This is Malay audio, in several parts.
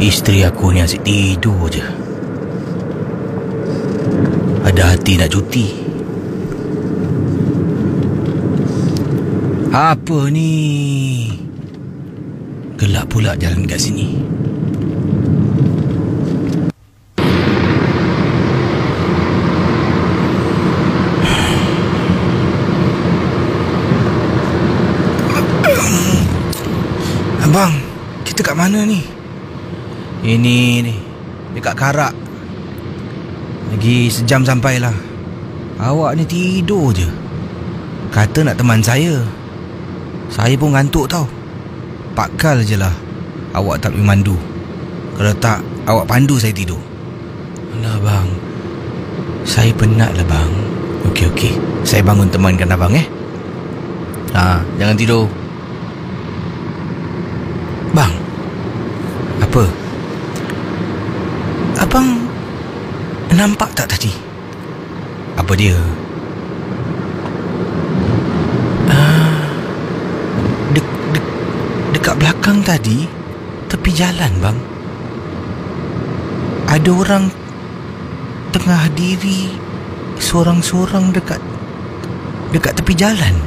Isteri aku ni asyik tidur je. Ada hati nak cuti. Apa ni? Gelap pula jalan kat sini. Abang, kita kat mana ni? Ini ni, dekat Karak. Lagi sejam sampailah. Awak ni tidur je. Kata nak teman saya. Saya pun ngantuk tau. Pakal je lah awak tak boleh mandu. Kalau tak, awak pandu saya tidur. Alah bang, saya penat lah bang. Okey, saya bangun temankan abang jangan tidur. Bang, apa? Abang nampak tak tadi? Apa dia? Dekat belakang tadi, tepi jalan bang, ada orang tengah diri sorang-sorang dekat tepi jalan.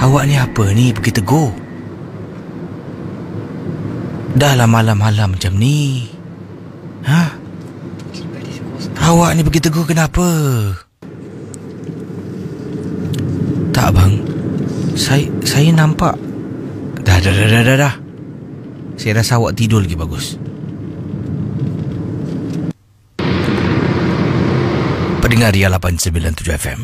Awak ni apa ni pergi tegur? Dah lah malam-malam macam ni. Awak ni pergi tegur kenapa? Tak bang, saya nampak. Dah. Saya rasa awak tidur lagi bagus. Pendengar Ria 897 FM.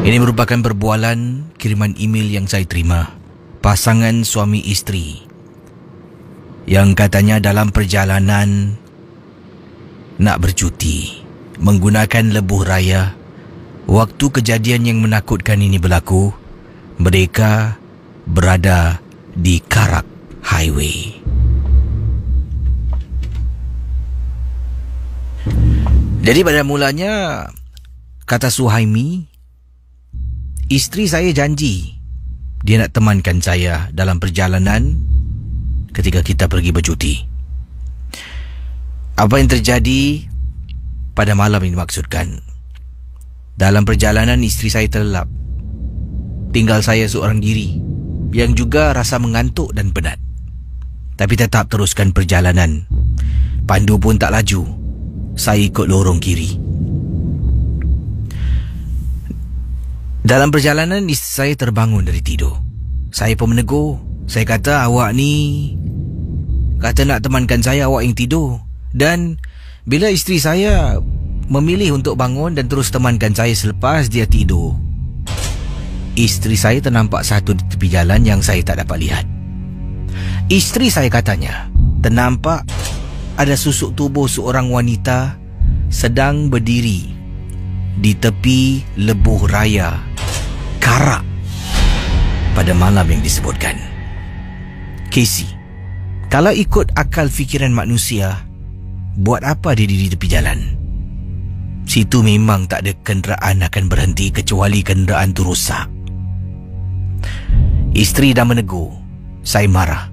Ini merupakan perbualan kiriman email yang saya terima. Pasangan suami isteri yang katanya dalam perjalanan nak bercuti menggunakan lebuh raya. Waktu kejadian yang menakutkan ini berlaku, mereka berada di Karak Highway. Jadi pada mulanya, kata Suhaimi, isteri saya janji dia nak temankan saya dalam perjalanan ketika kita pergi bercuti. Apa yang terjadi pada malam ini dimaksudkan? Dalam perjalanan isteri saya terlelap. Tinggal saya seorang diri yang juga rasa mengantuk dan penat. Tapi tetap teruskan perjalanan. Pandu pun tak laju. Saya ikut lorong kiri. Dalam perjalanan isteri saya terbangun dari tidur. Saya pun menegur. Saya kata, awak ni kata nak temankan saya, awak yang tidur. Dan bila isteri saya memilih untuk bangun dan terus temankan saya selepas dia tidur, isteri saya ternampak satu di tepi jalan yang saya tak dapat lihat. Isteri saya katanya ternampak ada susuk tubuh seorang wanita sedang berdiri di tepi lebuh raya Karak pada malam yang disebutkan. Casey, kalau ikut akal fikiran manusia, buat apa dia di tepi jalan? Situ memang tak ada kenderaan akan berhenti kecuali kenderaan tu rosak. Isteri dah menegur. Saya marah.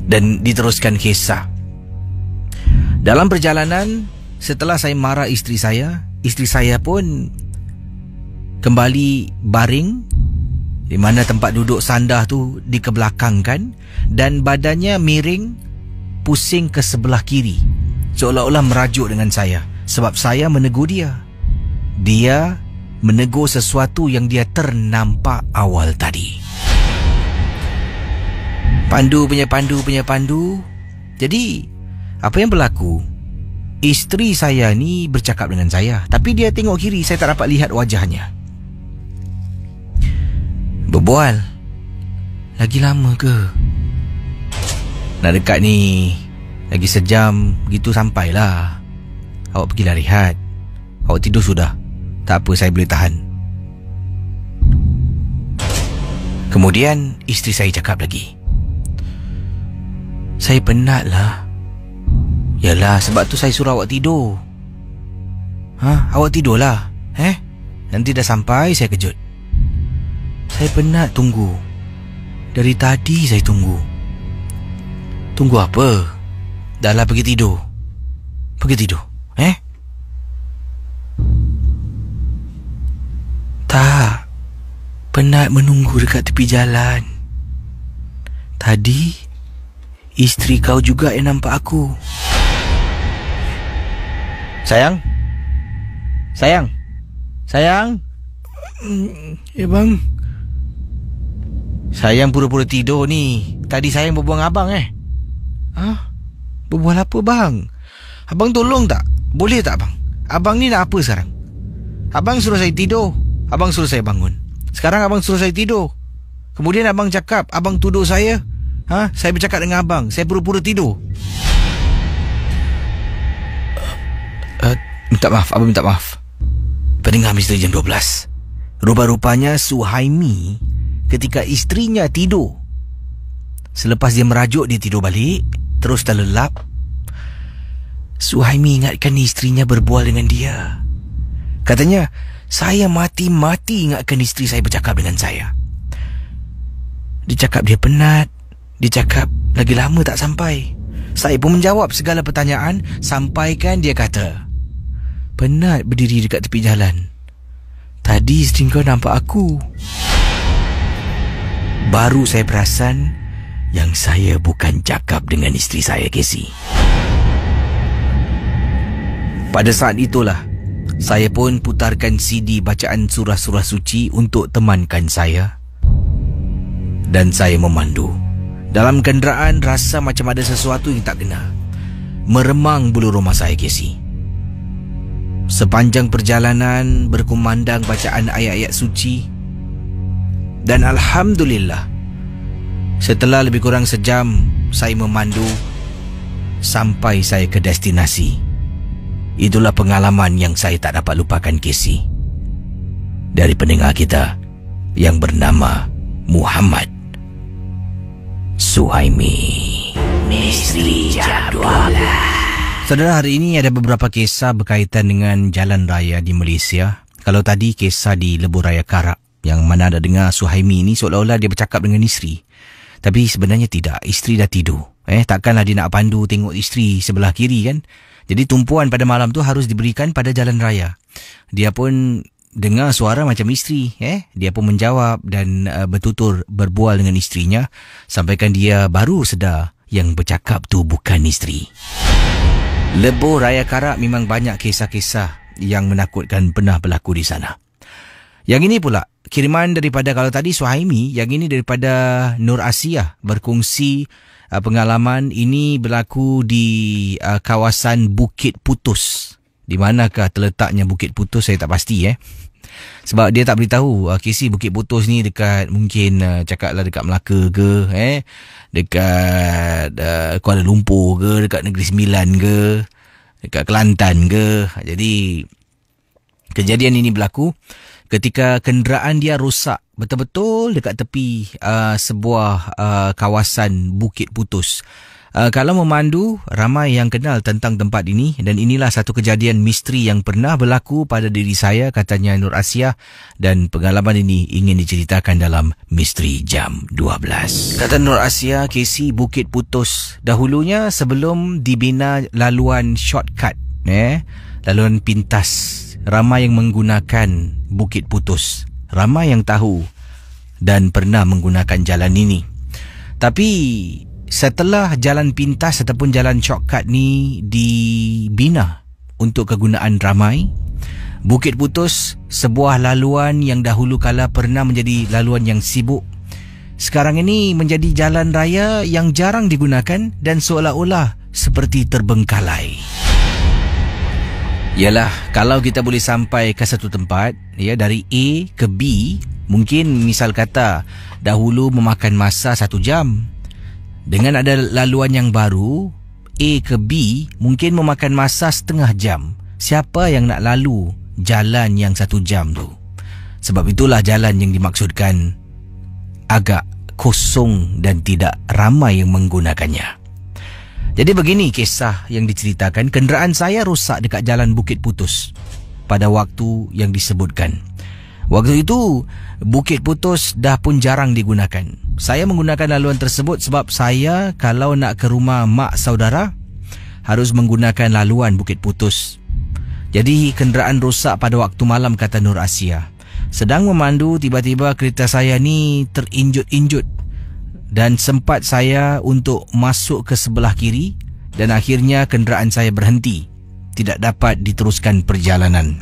Dan diteruskan kisah. Dalam perjalanan, setelah saya marah isteri saya pun kembali baring di mana tempat duduk sandah tu dikebelakangkan dan badannya miring pusing ke sebelah kiri, seolah-olah merajuk dengan saya sebab saya menegur dia. Dia menegur sesuatu yang dia ternampak awal tadi. Pandu punya pandu. Jadi apa yang berlaku? Isteri saya ni bercakap dengan saya, tapi dia tengok kiri, saya tak dapat lihat wajahnya. Berbual. Lagi lama ke? Nak dekat ni lagi sejam gitu sampailah. Awak pergilah rehat. Awak tidur sudah. Tak apa, saya boleh tahan. Kemudian isteri saya cakap lagi, saya penat lah. Yalah, sebab tu saya suruh awak tidur. Awak tidurlah. Nanti dah sampai saya kejut. Saya penat tunggu. Dari tadi saya tunggu. Tunggu apa? Dah lah pergi tidur. Pergi tidur. Tak. Penat menunggu dekat tepi jalan. Tadi isteri kau juga yang nampak aku. Sayang? Sayang? Sayang? Ya bang. Sayang pura-pura tidur ni. Tadi sayang berbual dengan abang Berbual apa bang? Abang tolong tak? Boleh tak bang? Abang ni nak apa sekarang? Abang suruh saya tidur, abang suruh saya bangun. Sekarang abang suruh saya tidur. Kemudian abang cakap, abang tuduh saya. Saya bercakap dengan abang, saya pura-pura tidur. Minta maaf, abang minta maaf. Pendengar Misteri Jam 12. Rupa-rupanya Suhaimi ketika isterinya tidur, selepas dia merajuk, dia tidur balik, terus terlelap. Suhaimi ingatkan isterinya berbual dengan dia. Katanya, saya mati-mati ingatkan isteri saya bercakap dengan saya. Dia cakap dia penat. Dia cakap lagi lama tak sampai. Saya pun menjawab segala pertanyaan, sampaikan dia kata, penat berdiri dekat tepi jalan. Tadi isteri kau nampak aku. Baru saya perasan yang saya bukan cakap dengan isteri saya, Casey. Pada saat itulah saya pun putarkan CD bacaan surah-surah suci untuk temankan saya. Dan saya memandu. Dalam kenderaan rasa macam ada sesuatu yang tak kena. Meremang bulu rumah saya, Casey. Sepanjang perjalanan berkumandang bacaan ayat-ayat suci. Dan Alhamdulillah, setelah lebih kurang sejam saya memandu sampai saya ke destinasi. Itulah pengalaman yang saya tak dapat lupakan, Casey. Dari pendengar kita yang bernama Muhammad Suhaimi. Misteri Jam 12. Saudara, hari ini ada beberapa kisah berkaitan dengan jalan raya di Malaysia. Kalau tadi kisah di Lebuh Raya Karak, yang mana ada dengar Suhaimi ni seolah-olah dia bercakap dengan isteri. Tapi sebenarnya tidak, isteri dah tidur. Takkanlah dia nak pandu tengok isteri sebelah kiri kan? Jadi tumpuan pada malam tu harus diberikan pada jalan raya. Dia pun dengar suara macam isteri. Dia pun menjawab dan bertutur berbual dengan isterinya. Sampaikan dia baru sedar yang bercakap tu bukan isteri. Lebuh Raya Karak memang banyak kisah-kisah yang menakutkan pernah berlaku di sana. Yang ini pula kiriman daripada, kalau tadi Suhaimi, yang ini daripada Nur Asia berkongsi pengalaman ini berlaku di kawasan Bukit Putus. Di manakah terletaknya Bukit Putus saya tak pasti sebab dia tak beritahu. Casey, Bukit Putus ni dekat, mungkin cakaplah dekat Melaka ke, dekat Kuala Lumpur ke, dekat Negeri Sembilan ke, dekat Kelantan ke. Jadi kejadian ini berlaku ketika kenderaan dia rosak betul-betul dekat tepi sebuah kawasan Bukit Putus. Kalau memandu, ramai yang kenal tentang tempat ini, dan inilah satu kejadian misteri yang pernah berlaku pada diri saya, katanya Nur Asia, dan pengalaman ini ingin diceritakan dalam Misteri Jam 12. Kata Nur Asia, Casey, Bukit Putus dahulunya sebelum dibina laluan shortcut, laluan pintas, ramai yang menggunakan Bukit Putus. Ramai yang tahu dan pernah menggunakan jalan ini. Tapi setelah jalan pintas ataupun jalan shortcut ni dibina untuk kegunaan ramai, Bukit Putus, sebuah laluan yang dahulu kala pernah menjadi laluan yang sibuk, sekarang ini menjadi jalan raya yang jarang digunakan dan seolah-olah seperti terbengkalai. Yalah, kalau kita boleh sampai ke satu tempat, dari A ke B, mungkin misal kata dahulu memakan masa 1 jam. Dengan ada laluan yang baru, A ke B mungkin memakan masa setengah jam. Siapa yang nak lalu jalan yang 1 jam tu? Sebab itulah jalan yang dimaksudkan agak kosong dan tidak ramai yang menggunakannya. Jadi begini kisah yang diceritakan. Kenderaan saya rosak dekat jalan Bukit Putus pada waktu yang disebutkan. Waktu itu, Bukit Putus dah pun jarang digunakan. Saya menggunakan laluan tersebut sebab saya kalau nak ke rumah mak saudara, harus menggunakan laluan Bukit Putus. Jadi kenderaan rosak pada waktu malam, kata Nur Asia. Sedang memandu, tiba-tiba kereta saya ni terinjut-injut dan sempat saya untuk masuk ke sebelah kiri dan akhirnya kenderaan saya berhenti. Tidak dapat diteruskan perjalanan.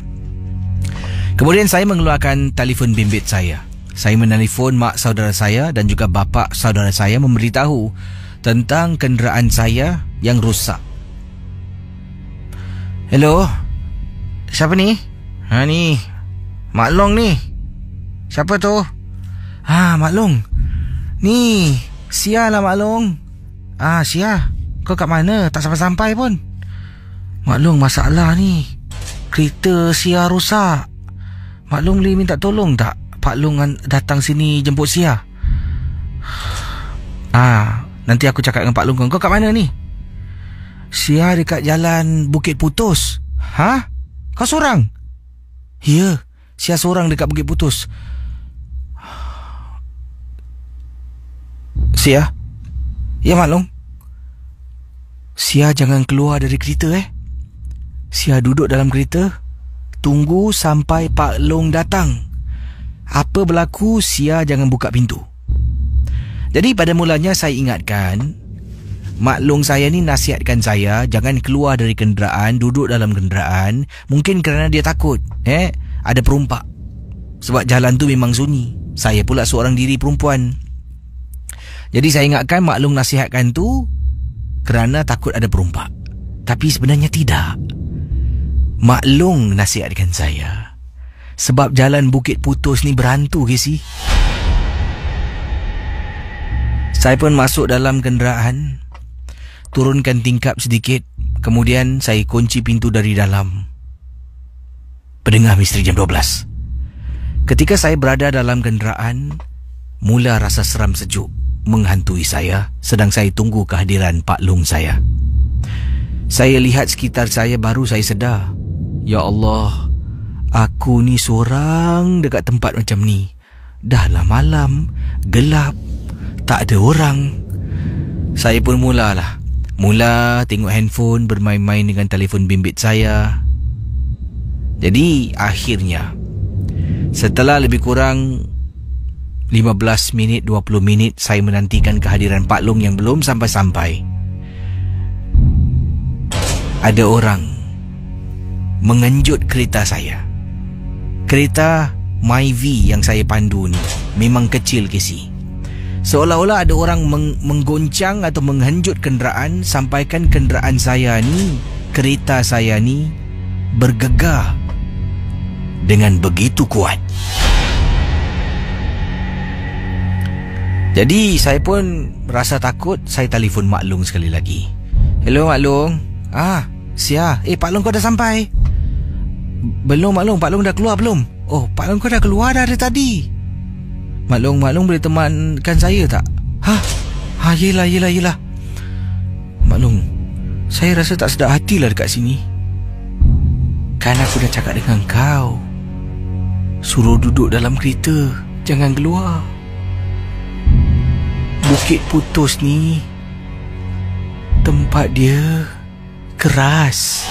Kemudian saya mengeluarkan telefon bimbit saya. Saya menelefon mak saudara saya dan juga bapa saudara saya memberitahu tentang kenderaan saya yang rosak. Hello? Siapa ni? Ni Mak Long ni. Siapa tu? Mak Long. Ni Sia lah Mak Long. Sia, kau kat mana? Tak sampai-sampai pun. Mak Long, masalah ni, kereta Sia rosak. Mak Long boleh minta tolong tak Pak Long datang sini jemput Sia? Nanti aku cakap dengan Pak Long. Kau kat mana ni? Sia dekat jalan Bukit Putus. Kau seorang? Ya, Sia seorang dekat Bukit Putus. Sia? Ya Mak Long. Sia jangan keluar dari kereta Sia duduk dalam kereta, tunggu sampai Pak Long datang. Apa berlaku, Sia jangan buka pintu. Jadi pada mulanya saya ingatkan, Mak Long saya ni nasihatkan saya jangan keluar dari kenderaan, duduk dalam kenderaan. Mungkin kerana dia takut ada perompak. Sebab jalan tu memang sunyi. Saya pula seorang diri perempuan. Jadi saya ingatkan Mak Long nasihatkan tu kerana takut ada perompak. Tapi sebenarnya tidak. Mak Long nasihatkan saya sebab jalan Bukit Putus ni berhantu ke si. Saya pun masuk dalam kenderaan, turunkan tingkap sedikit, kemudian saya kunci pintu dari dalam. Pendengar Misteri Jam 12, ketika saya berada dalam kenderaan, mula rasa seram sejuk menghantui saya sedang saya tunggu kehadiran Pak Long saya. Saya lihat sekitar saya, baru saya sedar, ya Allah, aku ni seorang dekat tempat macam ni. Dah lah malam, gelap, tak ada orang. Saya pun mula tengok handphone, bermain-main dengan telefon bimbit saya. Jadi akhirnya, setelah lebih kurang 15 minit, 20 minit saya menantikan kehadiran Pak Long yang belum sampai-sampai, ada orang mengenjut kereta saya. Kereta Myvi yang saya pandu ni memang kecil ke si. Seolah-olah ada orang menggoncang atau menghenjut kenderaan, sampaikan kenderaan saya ni, kereta saya ni bergegar dengan begitu kuat. Jadi saya pun rasa takut. Saya telefon Mak Long sekali lagi. Hello Mak Long. Sia. Pak Long kau dah sampai? Belum Mak Long. Pak Long dah keluar belum? Oh, Pak Long kau dah keluar dah dari tadi. Mak Long boleh temankan saya tak? Yelah. Mak Long, saya rasa tak sedap hatilah dekat sini. Kan aku dah cakap dengan kau, suruh duduk dalam kereta, jangan keluar. Bukit Putus ni tempat dia keras.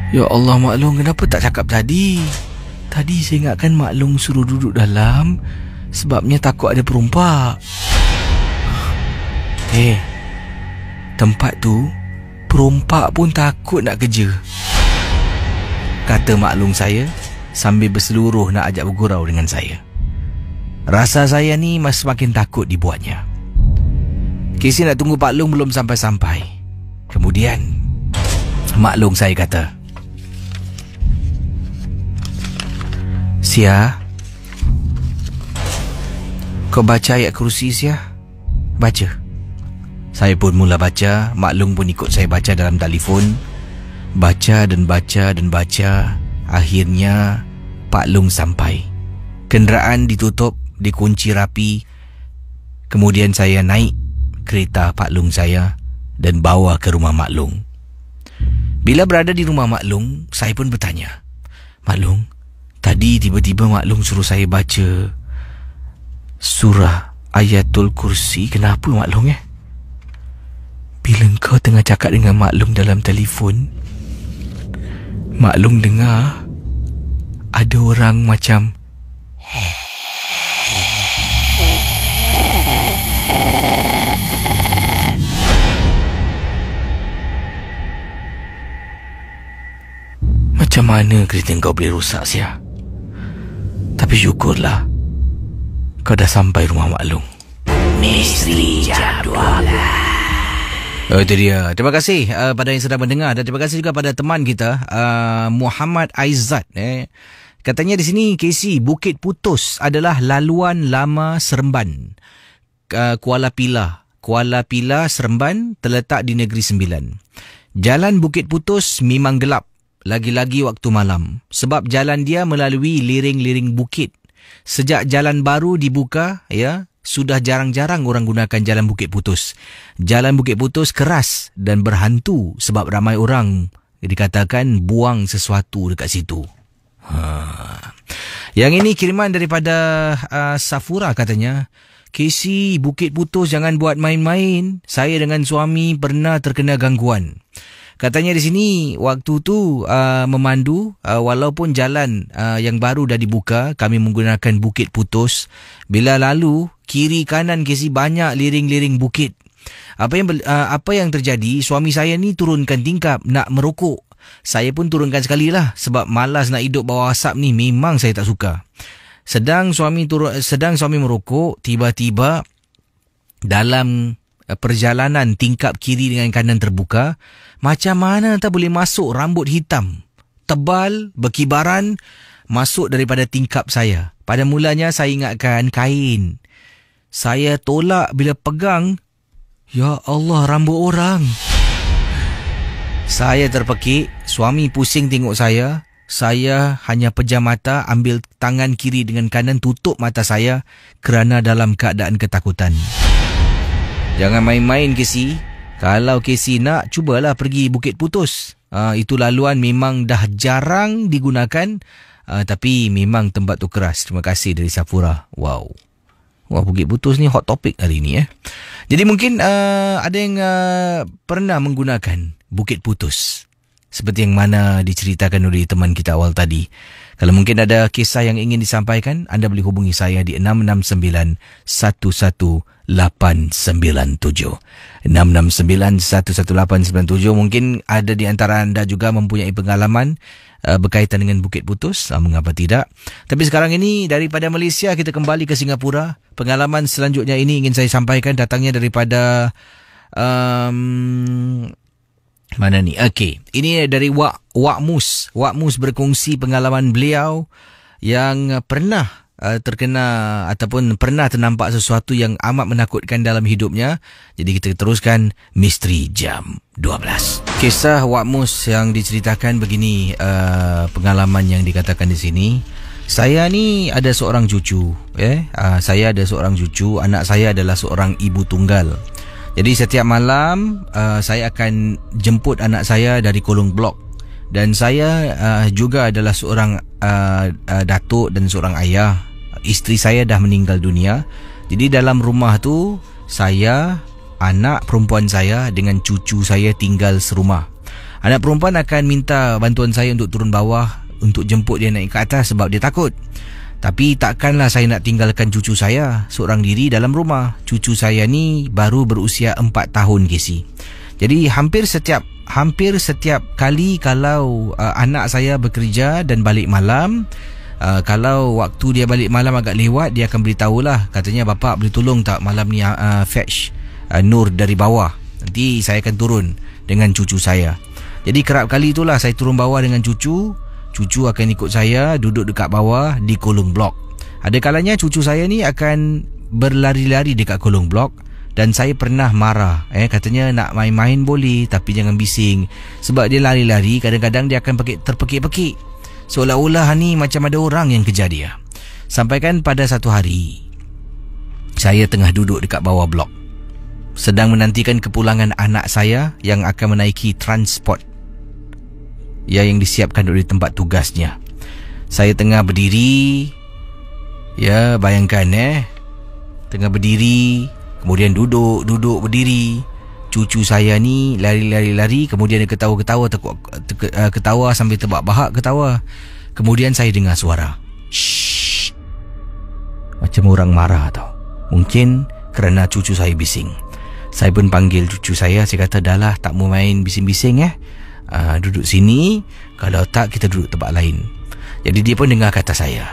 Ya Allah Mak Long, kenapa tak cakap tadi? Tadi saya ingatkan Mak Long suruh duduk dalam sebabnya takut ada perompak. Tempat tu perompak pun takut nak kerja, kata Mak Long saya sambil berseluruh nak ajak bergurau dengan saya. Rasa saya ni masih semakin takut dibuatnya. Kisah nak tunggu Pak Long belum sampai-sampai. Kemudian Mak Long saya kata, Sia, kau baca ayat kursi Sia? Baca. Saya pun mula baca. Mak Long pun ikut saya baca dalam telefon. Baca dan baca dan baca. Akhirnya Pak Long sampai. Kenderaan ditutup, dikunci rapi. Kemudian saya naik kereta Pak Long saya dan bawa ke rumah Mak Long. Bila berada di rumah Mak Long, saya pun bertanya, Mak Long, tadi tiba-tiba Mak Long suruh saya baca surah Ayatul Kursi. Kenapa Mak Long Bila kau tengah cakap dengan Mak Long dalam telefon, Mak Long dengar ada orang macam macam mana kereta kau boleh rosak sia? Tapi syukurlah kau dah sampai rumah Mak Long. Misteri Jam 12. Itu dia. Terima kasih pada yang sedang mendengar, dan terima kasih juga pada teman kita Muhammad Aizat. Katanya di sini, KC, Bukit Putus adalah laluan lama Seremban, Kuala Pilah Seremban terletak di Negeri Sembilan. Jalan Bukit Putus memang gelap, lagi-lagi waktu malam, sebab jalan dia melalui liring-liring bukit. Sejak jalan baru dibuka, sudah jarang-jarang orang gunakan jalan Bukit Putus. Jalan Bukit Putus keras dan berhantu sebab ramai orang dikatakan buang sesuatu dekat situ. Yang ini kiriman daripada Safura, katanya, KC, Bukit Putus jangan buat main-main. Saya dengan suami pernah terkena gangguan. Katanya di sini waktu tu memandu, walaupun jalan yang baru dah dibuka, kami menggunakan Bukit Putus. Bila lalu kiri kanan KC banyak liring-liring bukit. Apa yang terjadi, suami saya ni turunkan tingkap nak merokok. Saya pun turunkan sekali lah sebab malas nak hidup bawah asap ni, memang saya tak suka. Sedang suami merokok, tiba-tiba dalam perjalanan tingkap kiri dengan kanan terbuka, macam mana tak boleh masuk rambut hitam tebal berkibaran masuk daripada tingkap saya. Pada mulanya saya ingatkan kain. Saya tolak bila pegang, ya Allah, rambut orang. Saya terpekik, suami pusing tengok saya. Saya hanya pejam mata, ambil tangan kiri dengan kanan tutup mata saya kerana dalam keadaan ketakutan. Jangan main-main, KC. Kalau KC nak, cubalah pergi Bukit Putus. Itu laluan memang dah jarang digunakan, tapi memang tempat tu keras. Terima kasih dari Safura. Wow. Wah, Bukit Putus ni hot topic hari ni. Jadi mungkin ada yang pernah menggunakan Bukit Putus, seperti yang mana diceritakan oleh teman kita awal tadi. Kalau mungkin ada kisah yang ingin disampaikan, anda boleh hubungi saya di 669-11897. 669-11897. Mungkin ada di antara anda juga mempunyai pengalaman berkaitan dengan Bukit Putus. Mengapa tidak? Tapi sekarang ini daripada Malaysia kita kembali ke Singapura. Pengalaman selanjutnya ini ingin saya sampaikan, datangnya daripada mana ni? Okey, ini dari Wak Mus. Wak Mus berkongsi pengalaman beliau yang pernah terkena ataupun pernah ternampak sesuatu yang amat menakutkan dalam hidupnya. Jadi kita teruskan Misteri Jam 12. Kisah Wak Mus yang diceritakan begini, pengalaman yang dikatakan di sini. Saya ni ada seorang cucu, saya ada seorang cucu, anak saya adalah seorang ibu tunggal. Jadi setiap malam saya akan jemput anak saya dari kolong blok. Dan saya juga adalah seorang datuk dan seorang ayah. Isteri saya dah meninggal dunia. Jadi dalam rumah tu, saya, anak perempuan saya dengan cucu saya tinggal serumah. Anak perempuan akan minta bantuan saya untuk turun bawah untuk jemput dia naik ke atas sebab dia takut. Tapi takkanlah saya nak tinggalkan cucu saya seorang diri dalam rumah. Cucu saya ni baru berusia 4 tahun, KC. Jadi hampir setiap kali kalau anak saya bekerja dan balik malam, kalau waktu dia balik malam agak lewat, dia akan beritahulah, katanya, bapak boleh tolong tak malam ni fetch Nur dari bawah. Nanti saya akan turun dengan cucu saya. Jadi kerap kali itulah saya turun bawah dengan cucu. Cucu akan ikut saya duduk dekat bawah di kolong blok. Ada kalanya cucu saya ni akan berlari-lari dekat kolong blok dan saya pernah marah. Katanya nak main-main boleh tapi jangan bising. Sebab dia lari-lari, kadang-kadang dia akan terpekik-pekik. Seolah-olah ni macam ada orang yang kejar dia. Sampaikan pada satu hari, saya tengah duduk dekat bawah blok, sedang menantikan kepulangan anak saya yang akan menaiki transport yang disiapkan oleh tempat tugasnya. Saya tengah berdiri. Ya, bayangkan tengah berdiri, kemudian duduk, berdiri. Cucu saya ni lari, kemudian dia ketawa-ketawa, ketawa sambil terbahak ketawa. Kemudian saya dengar suara, shh, macam orang marah tau. Mungkin kerana cucu saya bising. Saya pun panggil cucu saya. Saya kata, dah lah, tak mau main bising-bising duduk sini. Kalau tak, kita duduk tempat lain. Jadi dia pun dengar kata saya.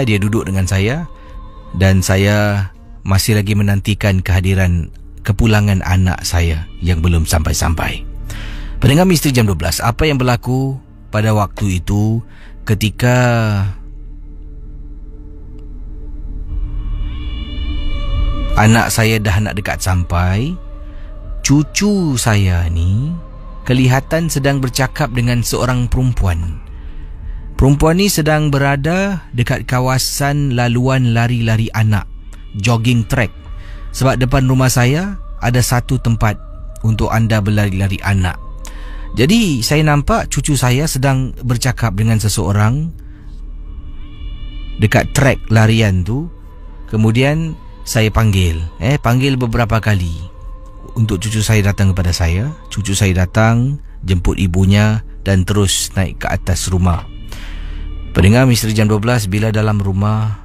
Dia duduk dengan saya. Dan saya masih lagi menantikan kepulangan anak saya yang belum sampai-sampai. Pendengar Misteri Jam 12, apa yang berlaku pada waktu itu ketika anak saya dah nak dekat sampai, cucu saya ni kelihatan sedang bercakap dengan seorang perempuan. Perempuan ni sedang berada dekat kawasan laluan lari-lari anak, jogging track. Sebab depan rumah saya ada satu tempat untuk anda berlari-lari anak. Jadi saya nampak cucu saya sedang bercakap dengan seseorang dekat track larian tu. Kemudian saya panggil beberapa kali untuk cucu saya datang kepada saya. Cucu saya datang, jemput ibunya dan terus naik ke atas rumah. Pendengar Misteri Jam 12, bila dalam rumah,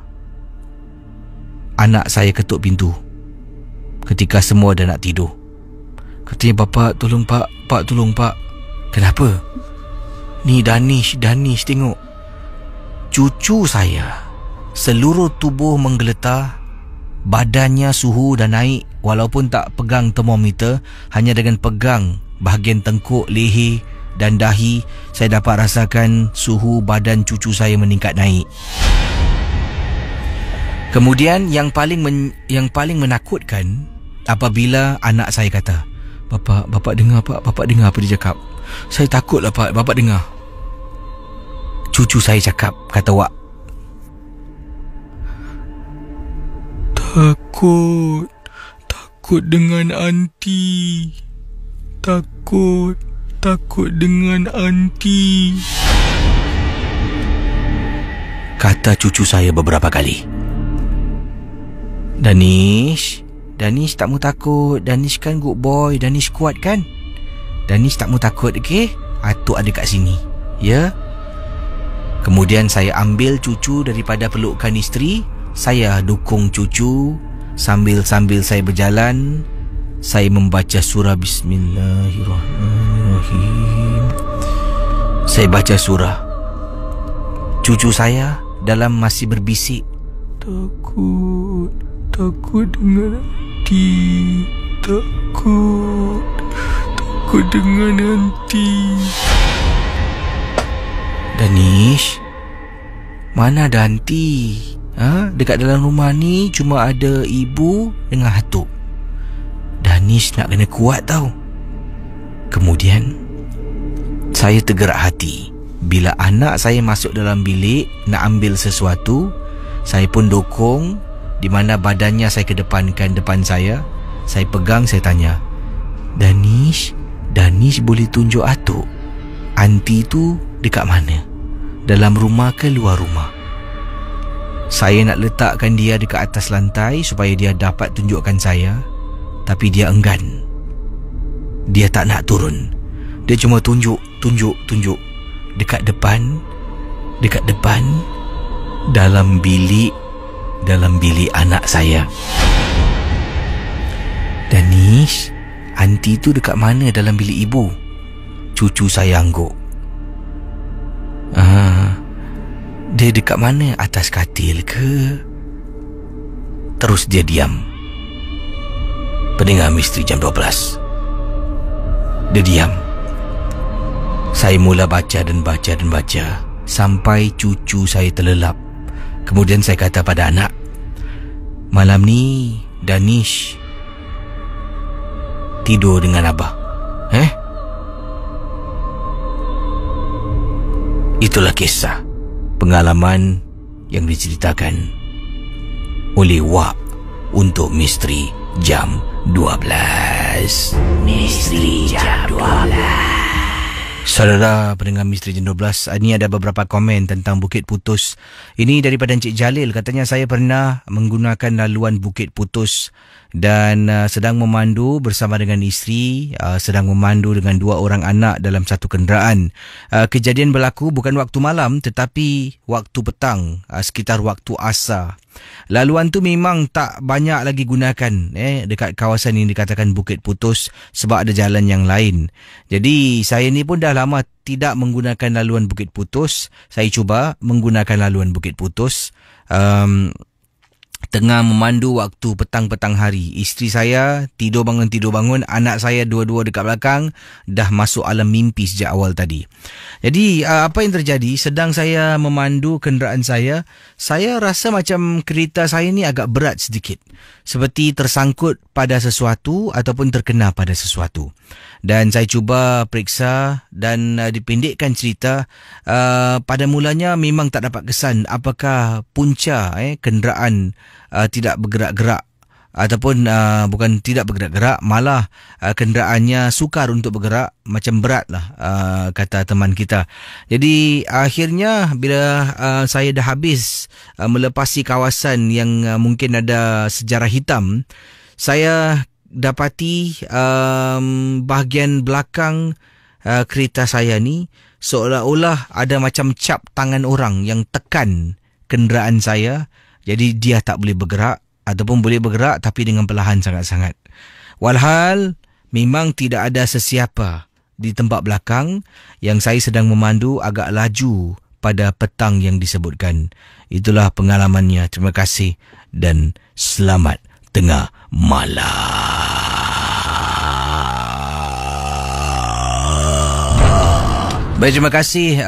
anak saya ketuk pintu ketika semua dah nak tidur. Katanya, "Bapak, tolong pak, tolong pak." "Kenapa?" "Ni Danish tengok." Cucu saya, seluruh tubuh menggeletar. Badannya suhu dah naik. Walaupun tak pegang termometer, hanya dengan pegang bahagian tengkuk, leher dan dahi, saya dapat rasakan suhu badan cucu saya meningkat naik. Kemudian yang paling menakutkan apabila anak saya kata, Bapak dengar pak, Bapak dengar apa dia cakap?" "Saya takut lah pak, Bapak dengar." Cucu saya cakap, kata Wak, Takut dengan anti. Takut dengan anti," kata cucu saya beberapa kali. Danish tak mau takut. Danish kan good boy. Danish kuat kan? Danish tak mau takut, okey? Atuk ada kat sini, ya? Kemudian saya ambil cucu daripada pelukan isteri. Saya dukung cucu. Sambil saya berjalan, saya membaca surah Bismillahirrahmanirrahim. Saya baca surah. Cucu saya dalam masih berbisik, Takut dengan nanti. Takut dengan nanti." "Danish, mana ada nanti? Dekat dalam rumah ni cuma ada ibu dengan atuk. Danish nak kena kuat tau." Kemudian saya tergerak hati. Bila anak saya masuk dalam bilik nak ambil sesuatu, saya pun dukung, di mana badannya saya kedepankan depan saya. Saya pegang, saya tanya, Danish boleh tunjuk atuk? Anti tu dekat mana? Dalam rumah ke luar rumah?" Saya nak letakkan dia dekat atas lantai supaya dia dapat tunjukkan saya, tapi dia enggan. Dia tak nak turun. Dia cuma tunjuk dekat depan, dalam bilik anak saya. "Danish, anti tu dekat mana dalam bilik ibu?" Cucu saya angguk. Dia dekat mana? Atas katil ke?" Terus dia diam. Pendengar Misteri Jam 12, dia diam. Saya mula baca sampai cucu saya terlelap. Kemudian saya kata pada anak, "Malam ni Danish tidur dengan Abah." Itulah kisah pengalaman yang diceritakan oleh Wak untuk Misteri Jam 12. Misteri Jam 12. Saudara pendengar Misteri Jam 12, ini ada beberapa komen tentang Bukit Putus. Ini daripada Encik Jalil, katanya saya pernah menggunakan laluan Bukit Putus dan sedang memandu bersama dengan isteri, sedang memandu dengan 2 orang anak dalam satu kenderaan. Kejadian berlaku bukan waktu malam tetapi waktu petang, sekitar waktu asar. Laluan tu memang tak banyak lagi gunakan dekat kawasan yang dikatakan Bukit Putus sebab ada jalan yang lain. Jadi saya ni pun dah lama tidak menggunakan laluan Bukit Putus. Saya cuba menggunakan laluan Bukit Putus tengah memandu waktu petang-petang hari. Isteri saya tidur bangun, anak saya dua-dua dekat belakang dah masuk alam mimpi sejak awal tadi. Jadi apa yang terjadi, sedang saya memandu kenderaan saya rasa macam kereta saya ni agak berat sedikit, seperti tersangkut pada sesuatu ataupun terkena pada sesuatu. Dan saya cuba periksa dan dipendekkan cerita, pada mulanya memang tak dapat kesan apakah punca kenderaan tidak bergerak-gerak ataupun bukan tidak bergerak-gerak, malah kenderaannya sukar untuk bergerak, macam berat lah kata teman kita. Jadi akhirnya bila saya dah habis melepasi kawasan yang mungkin ada sejarah hitam, saya dapati bahagian belakang kereta saya ni seolah-olah ada macam cap tangan orang yang tekan kenderaan saya. Jadi dia tak boleh bergerak ataupun boleh bergerak tapi dengan perlahan sangat-sangat. Walhal memang tidak ada sesiapa di tempat belakang yang saya sedang memandu agak laju pada petang yang disebutkan. Itulah pengalamannya. Terima kasih dan selamat tengah malam. Baik, terima kasih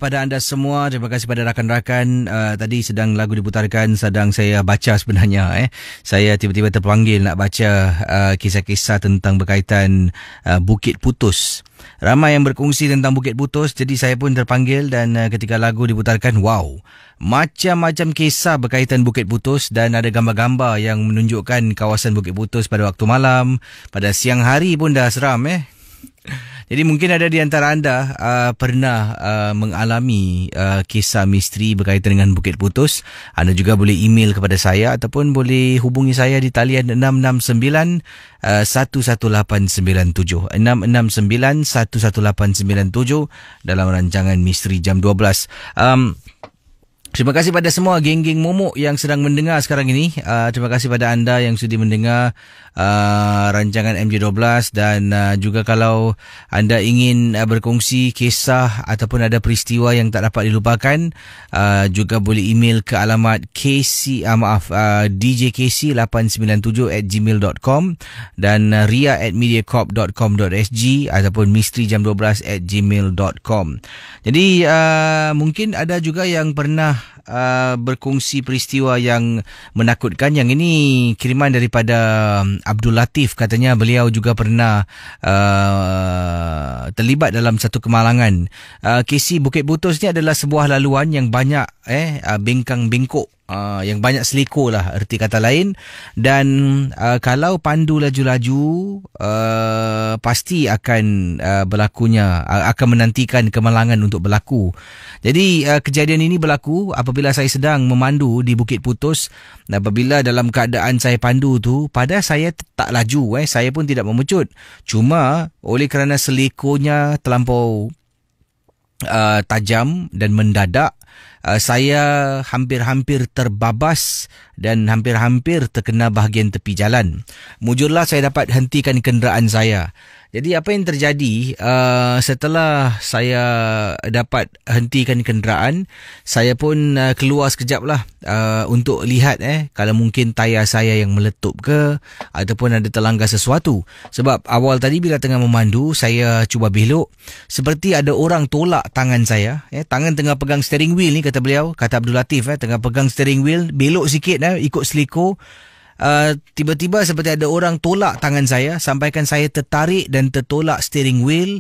pada anda semua. Terima kasih pada rakan-rakan. Tadi sedang lagu diputarkan, sedang saya baca sebenarnya. Saya tiba-tiba terpanggil nak baca kisah-kisah tentang berkaitan Bukit Putus. Ramai yang berkongsi tentang Bukit Putus, jadi saya pun terpanggil dan ketika lagu diputarkan, wow, macam-macam kisah berkaitan Bukit Putus dan ada gambar-gambar yang menunjukkan kawasan Bukit Putus pada waktu malam, pada siang hari pun dah seram. Jadi mungkin ada di antara anda pernah mengalami kisah misteri berkaitan dengan Bukit Putus. Anda juga boleh email kepada saya ataupun boleh hubungi saya di talian 669 11897 669 11897 dalam rancangan Misteri Jam 12. Terima kasih pada semua geng-geng momok yang sedang mendengar sekarang ini. Terima kasih pada anda yang sudi mendengar rancangan MJ12 dan juga kalau anda ingin berkongsi kisah ataupun ada peristiwa yang tak dapat dilupakan, juga boleh email ke alamat djkc897@gmail.com dan ria@mediacorp.com.sg ataupun misterijam12@gmail.com. Jadi mungkin ada juga yang pernah berkongsi peristiwa yang menakutkan. Yang ini kiriman daripada Abdul Latif. Katanya beliau juga pernah terlibat dalam satu kemalangan. KC Bukit Putus ni adalah sebuah laluan yang banyak bengkang-bengkok, yang banyak seliko lah erti kata lain. Dan kalau pandu laju-laju pasti akan berlakunya, akan menantikan kemalangan untuk berlaku. Jadi kejadian ini berlaku apabila saya sedang memandu di Bukit Putus. Apabila dalam keadaan saya pandu tu, pada saya tak laju, saya pun tidak memecut. Cuma oleh kerana selikonya terlampau tajam dan mendadak, saya hampir-hampir terbabas dan hampir-hampir terkena bahagian tepi jalan. Mujurlah saya dapat hentikan kenderaan saya. Jadi apa yang terjadi, setelah saya dapat hentikan kenderaan, saya pun keluar sekejap lah untuk lihat kalau mungkin tayar saya yang meletup ke ataupun ada terlanggar sesuatu. Sebab awal tadi bila tengah memandu, saya cuba belok, seperti ada orang tolak tangan saya. Tangan tengah pegang steering wheel ni, kata beliau, kata Abdul Latif, tengah pegang steering wheel, belok sikit ikut seliko. tiba-tiba seperti ada orang tolak tangan saya, sampaikan saya tertarik dan tertolak steering wheel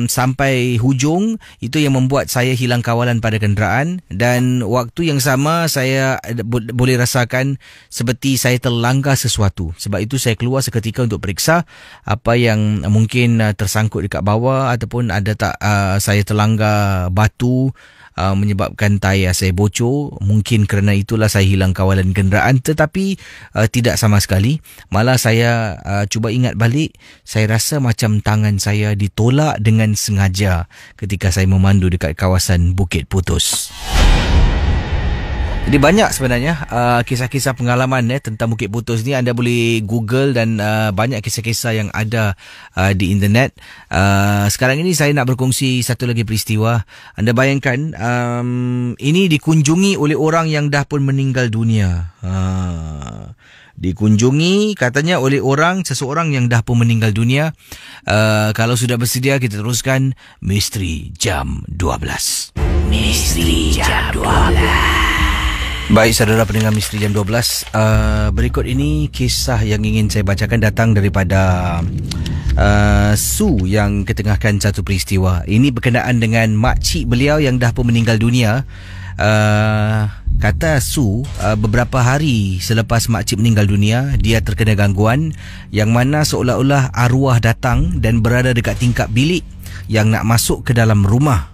sampai hujung. Itu yang membuat saya hilang kawalan pada kenderaan, dan waktu yang sama saya boleh rasakan seperti saya terlanggar sesuatu. Sebab itu saya keluar seketika untuk periksa apa yang mungkin tersangkut dekat bawah, ataupun ada tak saya terlanggar batu menyebabkan tayar saya bocor. Mungkin kerana itulah saya hilang kawalan kenderaan, tetapi tidak sama sekali. Malah saya cuba ingat balik, saya rasa macam tangan saya ditolak dengan sengaja ketika saya memandu dekat kawasan Bukit Putus. Jadi banyak sebenarnya kisah-kisah pengalaman tentang Bukit Putus ni. Anda boleh Google dan banyak kisah-kisah yang ada di internet. Sekarang ini saya nak berkongsi satu lagi peristiwa. Anda bayangkan ini dikunjungi oleh orang yang dah pun meninggal dunia. Dikunjungi katanya oleh seseorang yang dah pun meninggal dunia. Kalau sudah bersedia, kita teruskan Misteri Jam 12. Misteri Jam 12. Baik, saudara pendengar Misteri Jam 12, berikut ini kisah yang ingin saya bacakan datang daripada Su yang ketengahkan satu peristiwa. Ini berkenaan dengan makcik beliau yang dah pun meninggal dunia. Kata Su, beberapa hari selepas makcik meninggal dunia, dia terkena gangguan yang mana seolah-olah arwah datang dan berada dekat tingkap bilik yang nak masuk ke dalam rumah.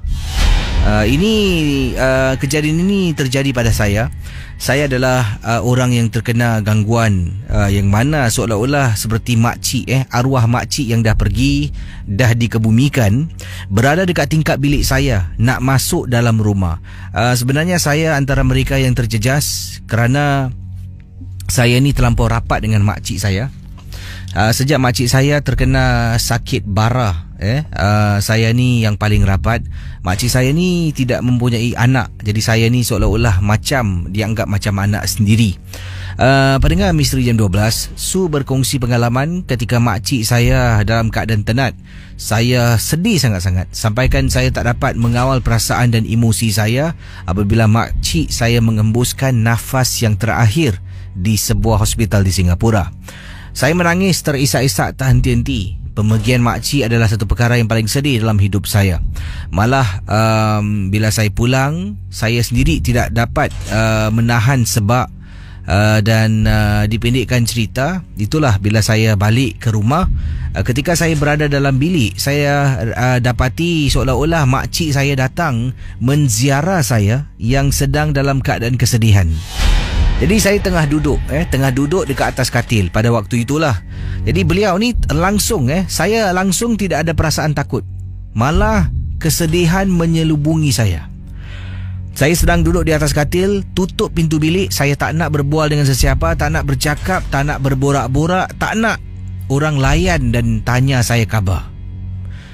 Kejadian ini terjadi pada saya. Saya adalah orang yang terkena gangguan yang mana seolah-olah seperti makcik, arwah makcik yang dah pergi, dah dikebumikan, berada dekat tingkap bilik saya nak masuk dalam rumah. Sebenarnya saya antara mereka yang terjejas kerana saya ni terlampau rapat dengan makcik saya. Sejak makcik saya terkena sakit bara, saya ni yang paling rapat. Makcik saya ni tidak mempunyai anak, jadi saya ni seolah-olah macam dianggap macam anak sendiri. Pendengar Misteri Jam 12, Su berkongsi pengalaman ketika makcik saya dalam keadaan tenat. Saya sedih sangat-sangat, sampaikan saya tak dapat mengawal perasaan dan emosi saya apabila makcik saya mengembuskan nafas yang terakhir di sebuah hospital di Singapura. Saya menangis terisak-isak tak henti-henti. Pemergian makcik adalah satu perkara yang paling sedih dalam hidup saya. Malah bila saya pulang, saya sendiri tidak dapat menahan sebab dan dipendekkan cerita, itulah bila saya balik ke rumah, ketika saya berada dalam bilik, saya dapati seolah-olah makcik saya datang menziarah saya yang sedang dalam keadaan kesedihan. Jadi saya tengah duduk dekat atas katil pada waktu itulah. Jadi beliau ni langsung saya langsung tidak ada perasaan takut. Malah kesedihan menyelubungi saya. Saya sedang duduk di atas katil, tutup pintu bilik, saya tak nak berbual dengan sesiapa, tak nak bercakap, tak nak berborak-borak, tak nak orang layan dan tanya saya khabar.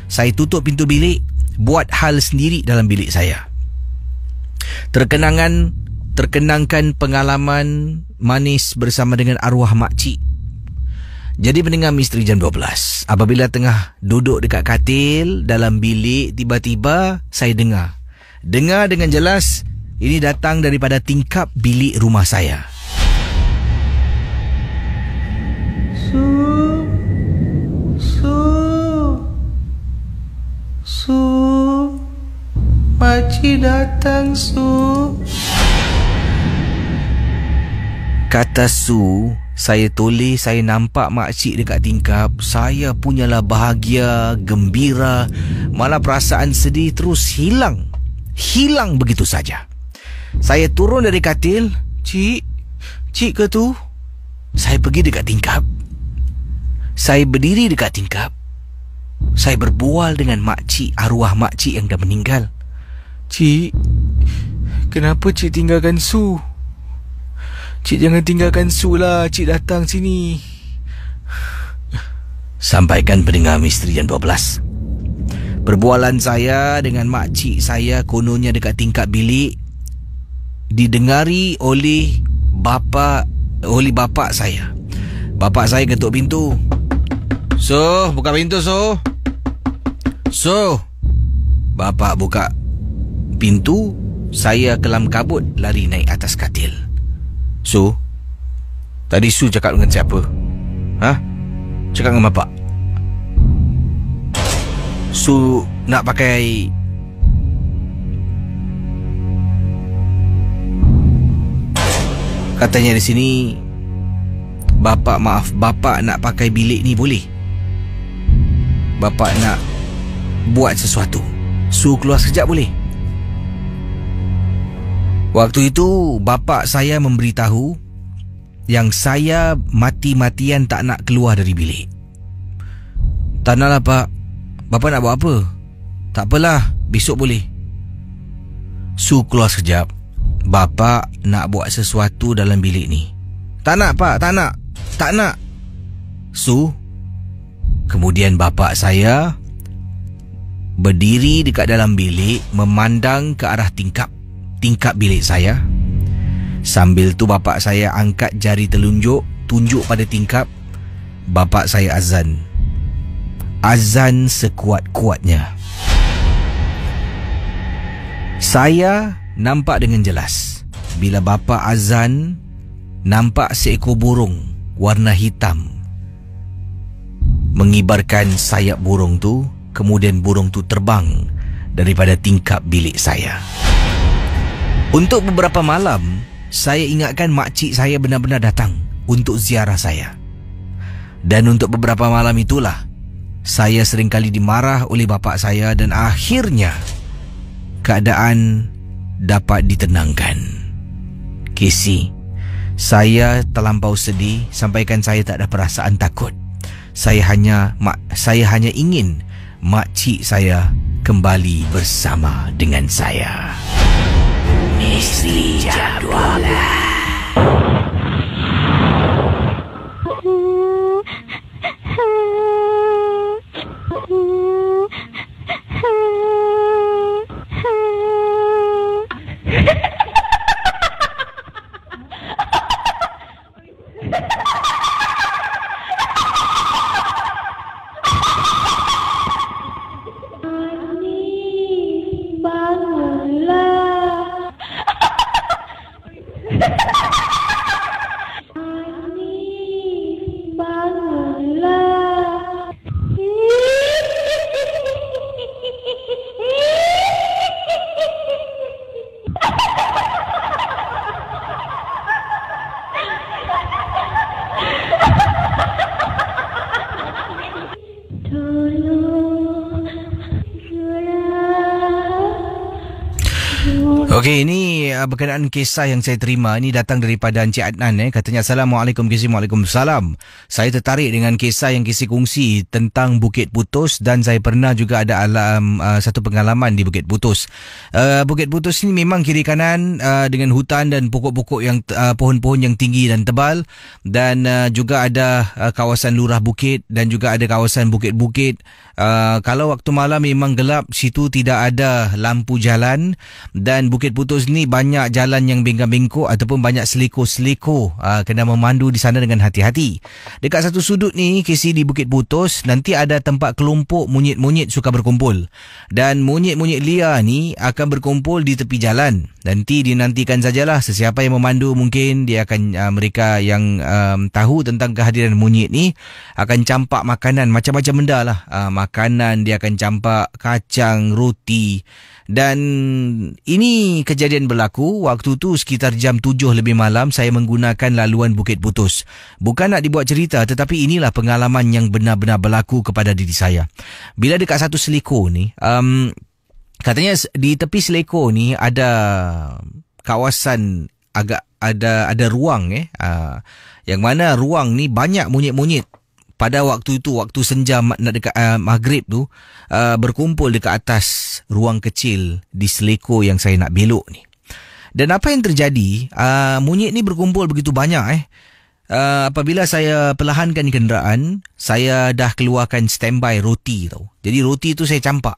Saya tutup pintu bilik, buat hal sendiri dalam bilik saya. Terkenangkan pengalaman manis bersama dengan arwah makcik. Jadi pendengar Misteri Jam 12, apabila tengah duduk dekat katil dalam bilik, tiba-tiba saya dengar dengan jelas, ini datang daripada tingkap bilik rumah saya. Su, makcik datang, Su. Kata Su, saya toleh, saya nampak makcik dekat tingkap. Saya punyalah bahagia, gembira. Malah perasaan sedih terus hilang begitu saja. Saya turun dari katil. Cik ke tu? Saya pergi dekat tingkap. Saya berdiri dekat tingkap. Saya berbual dengan makcik, arwah makcik yang dah meninggal. Cik, kenapa cik tinggalkan Su? Cik jangan tinggalkan Su lah, cik datang sini. Sampaikan pendengar Misteri Jam 12. Perbualan saya dengan makcik saya kononnya dekat tingkap bilik didengari oleh bapa saya. Bapa saya ketuk pintu. So, buka pintu, So. Bapa buka pintu, saya kelam kabut lari naik atas katil. So, Tadi Su cakap dengan siapa? Ha? Cakap dengan bapak. Su nak pakai... Katanya di sini, bapak nak pakai bilik ni boleh? Bapak nak buat sesuatu. Su keluar sekejap boleh? Waktu itu bapak saya memberitahu yang saya mati-matian tak nak keluar dari bilik. Tak naklah pak. Bapak nak buat apa? Tak apalah, besok boleh. Su keluar sekejap. Bapak nak buat sesuatu dalam bilik ni. Tak nak pak, tak nak. Tak nak. Su. Kemudian bapak saya berdiri dekat dalam bilik, memandang ke arah tingkap bilik saya. Sambil tu bapak saya angkat jari telunjuk, tunjuk pada tingkap. Bapak saya azan. Azan sekuat-kuatnya. Saya nampak dengan jelas bila bapa azan, nampak seekor burung warna hitam mengibarkan sayap burung tu. Kemudian burung tu terbang daripada tingkap bilik saya. Untuk beberapa malam, saya ingatkan makcik saya benar-benar datang untuk ziarah saya. Dan untuk beberapa malam itulah saya seringkali dimarah oleh bapa saya dan akhirnya keadaan dapat ditenangkan. Casey, saya terlampau sedih sampaikan saya tak ada perasaan takut. Saya hanya ingin makcik saya kembali bersama dengan saya. Misteri Jam 12. Okey, ini berkenaan kisah yang saya terima. Ini datang daripada Encik Adnan. Katanya, Assalamualaikum Kisi. Waalaikumsalam. Saya tertarik dengan kisah yang Kisi kongsi tentang Bukit Putus dan saya pernah juga ada satu pengalaman di Bukit Putus. Bukit Putus ini memang kiri kanan dengan hutan dan pokok-pokok yang pohon-pohon yang tinggi dan tebal, dan juga ada kawasan lurah bukit dan juga ada kawasan bukit-bukit. Kalau waktu malam memang gelap, situ tidak ada lampu jalan, dan Bukit Putus ni banyak jalan yang bengkok-bengkok ataupun banyak seliko-seliko. Kena memandu di sana dengan hati-hati. Dekat satu sudut ni, Casey, di Bukit Putus, nanti ada tempat kelompok monyet-monyet suka berkumpul. Dan monyet-monyet liar ni akan berkumpul di tepi jalan. Nanti dinantikan sajalah sesiapa yang memandu, mungkin dia akan mereka yang tahu tentang kehadiran monyet ni akan campak makanan macam-macam benda lah. Makanan dia akan campak kacang, roti. Dan ini kejadian berlaku waktu tu sekitar jam 7 lebih malam. Saya menggunakan laluan Bukit Putus. Bukan nak dibuat cerita, tetapi inilah pengalaman yang benar-benar berlaku kepada diri saya. Bila dekat satu seliko ni, katanya di tepi seliko ni ada kawasan agak ada ruang yang mana ruang ni banyak monyet-monyet. Pada waktu itu, waktu senja nak dekat maghrib tu, berkumpul dekat atas ruang kecil di seliko yang saya nak belok ni. Dan apa yang terjadi, monyet ni berkumpul begitu banyak. Apabila saya perlahankan kenderaan, saya dah keluarkan standby roti tau. Jadi roti tu saya campak.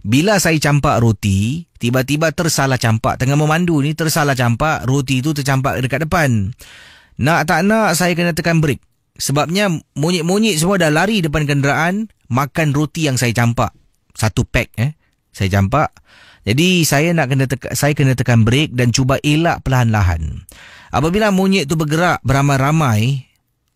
Bila saya campak roti, tiba-tiba tersalah campak. Tengah memandu ni tersalah campak, roti tu tercampak dekat depan. Nak tak nak saya kena tekan brek. Sebabnya monyet-monyet semua dah lari depan kenderaan makan roti yang saya campak. Satu pack Saya campak. Jadi saya kena tekan brek dan cuba elak perlahan-lahan. Apabila monyet tu bergerak beramai-ramai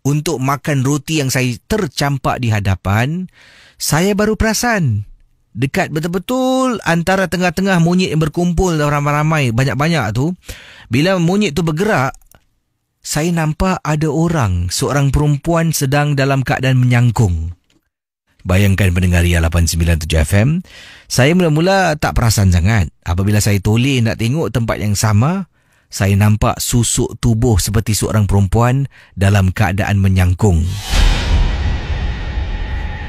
untuk makan roti yang saya tercampak di hadapan, saya baru perasan dekat betul-betul antara tengah-tengah monyet yang berkumpul ramai-ramai banyak-banyak tu, bila monyet tu bergerak, saya nampak ada seorang perempuan sedang dalam keadaan menyangkung. Bayangkan pendengar Ria 897 FM, saya mula-mula tak perasan sangat. Apabila saya toleh nak tengok tempat yang sama, saya nampak susuk tubuh seperti seorang perempuan dalam keadaan menyangkung.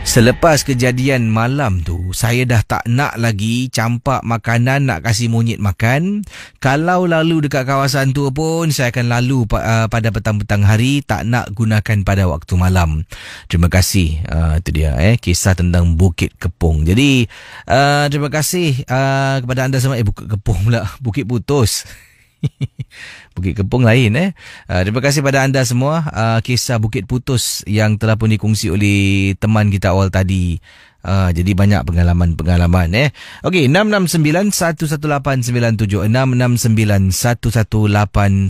Selepas kejadian malam tu, saya dah tak nak lagi campak makanan nak kasih monyet makan. Kalau lalu dekat kawasan tu pun, saya akan lalu pada petang-petang hari, tak nak gunakan pada waktu malam. Terima kasih. Itu dia kisah tentang Bukit Kepong. Jadi, terima kasih kepada anda semua. Bukit Kepong pula. Bukit Putus. Bukit Kepong lain Terima kasih pada anda semua. Kisah Bukit Putus yang telah pun dikongsi oleh teman kita awal tadi. Jadi banyak pengalaman-pengalaman Okey, 669-11897 669-11897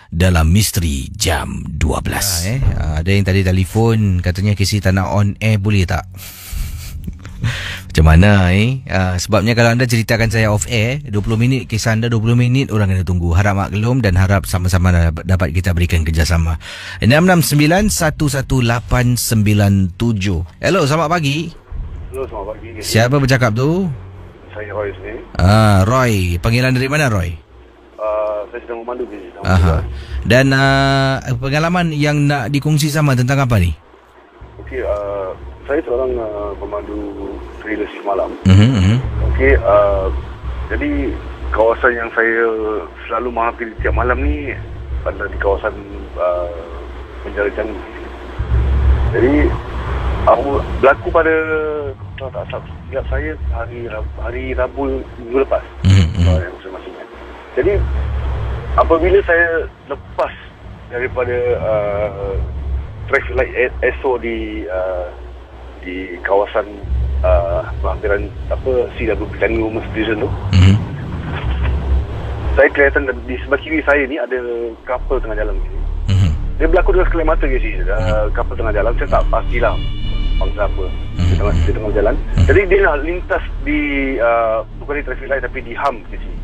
dalam Misteri Jam 12. Ada yang tadi telefon katanya Casey tak nak on air, boleh tak? Macam mana sebabnya kalau anda ceritakan saya off air 20 minit, kisah anda 20 minit, orang kena tunggu. Harap maklum dan harap sama-sama dapat kita berikan kerjasama. 669-11897. Hello, selamat pagi. Hello, selamat pagi. Siapa bercakap tu? Saya Roy sini. Roy, panggilan dari mana Roy? Saya sedang memandu di sini. Dan pengalaman yang nak dikongsi sama tentang apa ni? Okey, saya seorang pemandu trailer shift malam. Okey, jadi kawasan yang saya selalu menghadapi tiap malam ni adalah di kawasan Penjara Changi. Jadi berlaku pada tak silap saya hari Rabu minggu lepas. Yang masing-masingnya. Jadi apabila saya lepas daripada traffic light ESO di kawasan berhampiran CWP Changi Women's Prison tu, saya kelihatan di sebelah kiri saya ni ada couple tengah jalan ni. Dia berlaku dengan sekelip mata ke sini. Couple tengah jalan, saya tak pastilah bangsa apa. Dia tengah jalan. Jadi dia nak lintas di bukan di traffic light tapi di HAM ke sini.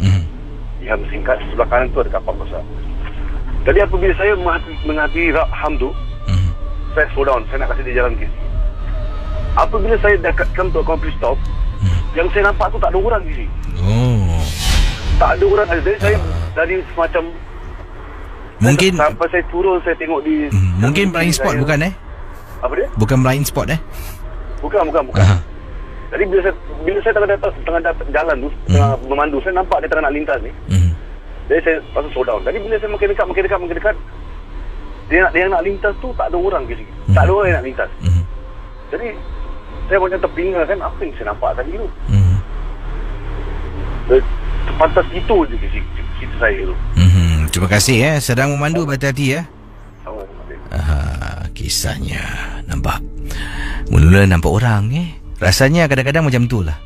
Di HAM singkat, sebelah kanan tu ada kapal besar. Jadi apabila saya menghadiri HAM tu, saya slow down, saya nak kasih dia jalan ke sini. Apabila saya dekat come to a complete stop, yang saya nampak tu tak ada orang di sini. Tak ada orang. Jadi saya dari semacam mungkin sampai saya turun, saya tengok di mungkin blind spot saya, bukan apa dia? Bukan blind spot Bukan. Jadi bila saya tengah jalan tu, tengah memandu, saya nampak dia tengah nak lintas ni. Jadi saya pasal slow down. Jadi bila saya makin dekat, dia nak lintas tu tak ada orang ke sini. Tak ada orang yang nak lintas. Jadi saya macam terpinga kan, apa yang saya nampak tadi tu. Pantas itu je cerita saya tu. Terima kasih sedang memandu, berhati-hati kisahnya nampak. Mula-mula nampak orang rasanya kadang-kadang macam tu lah.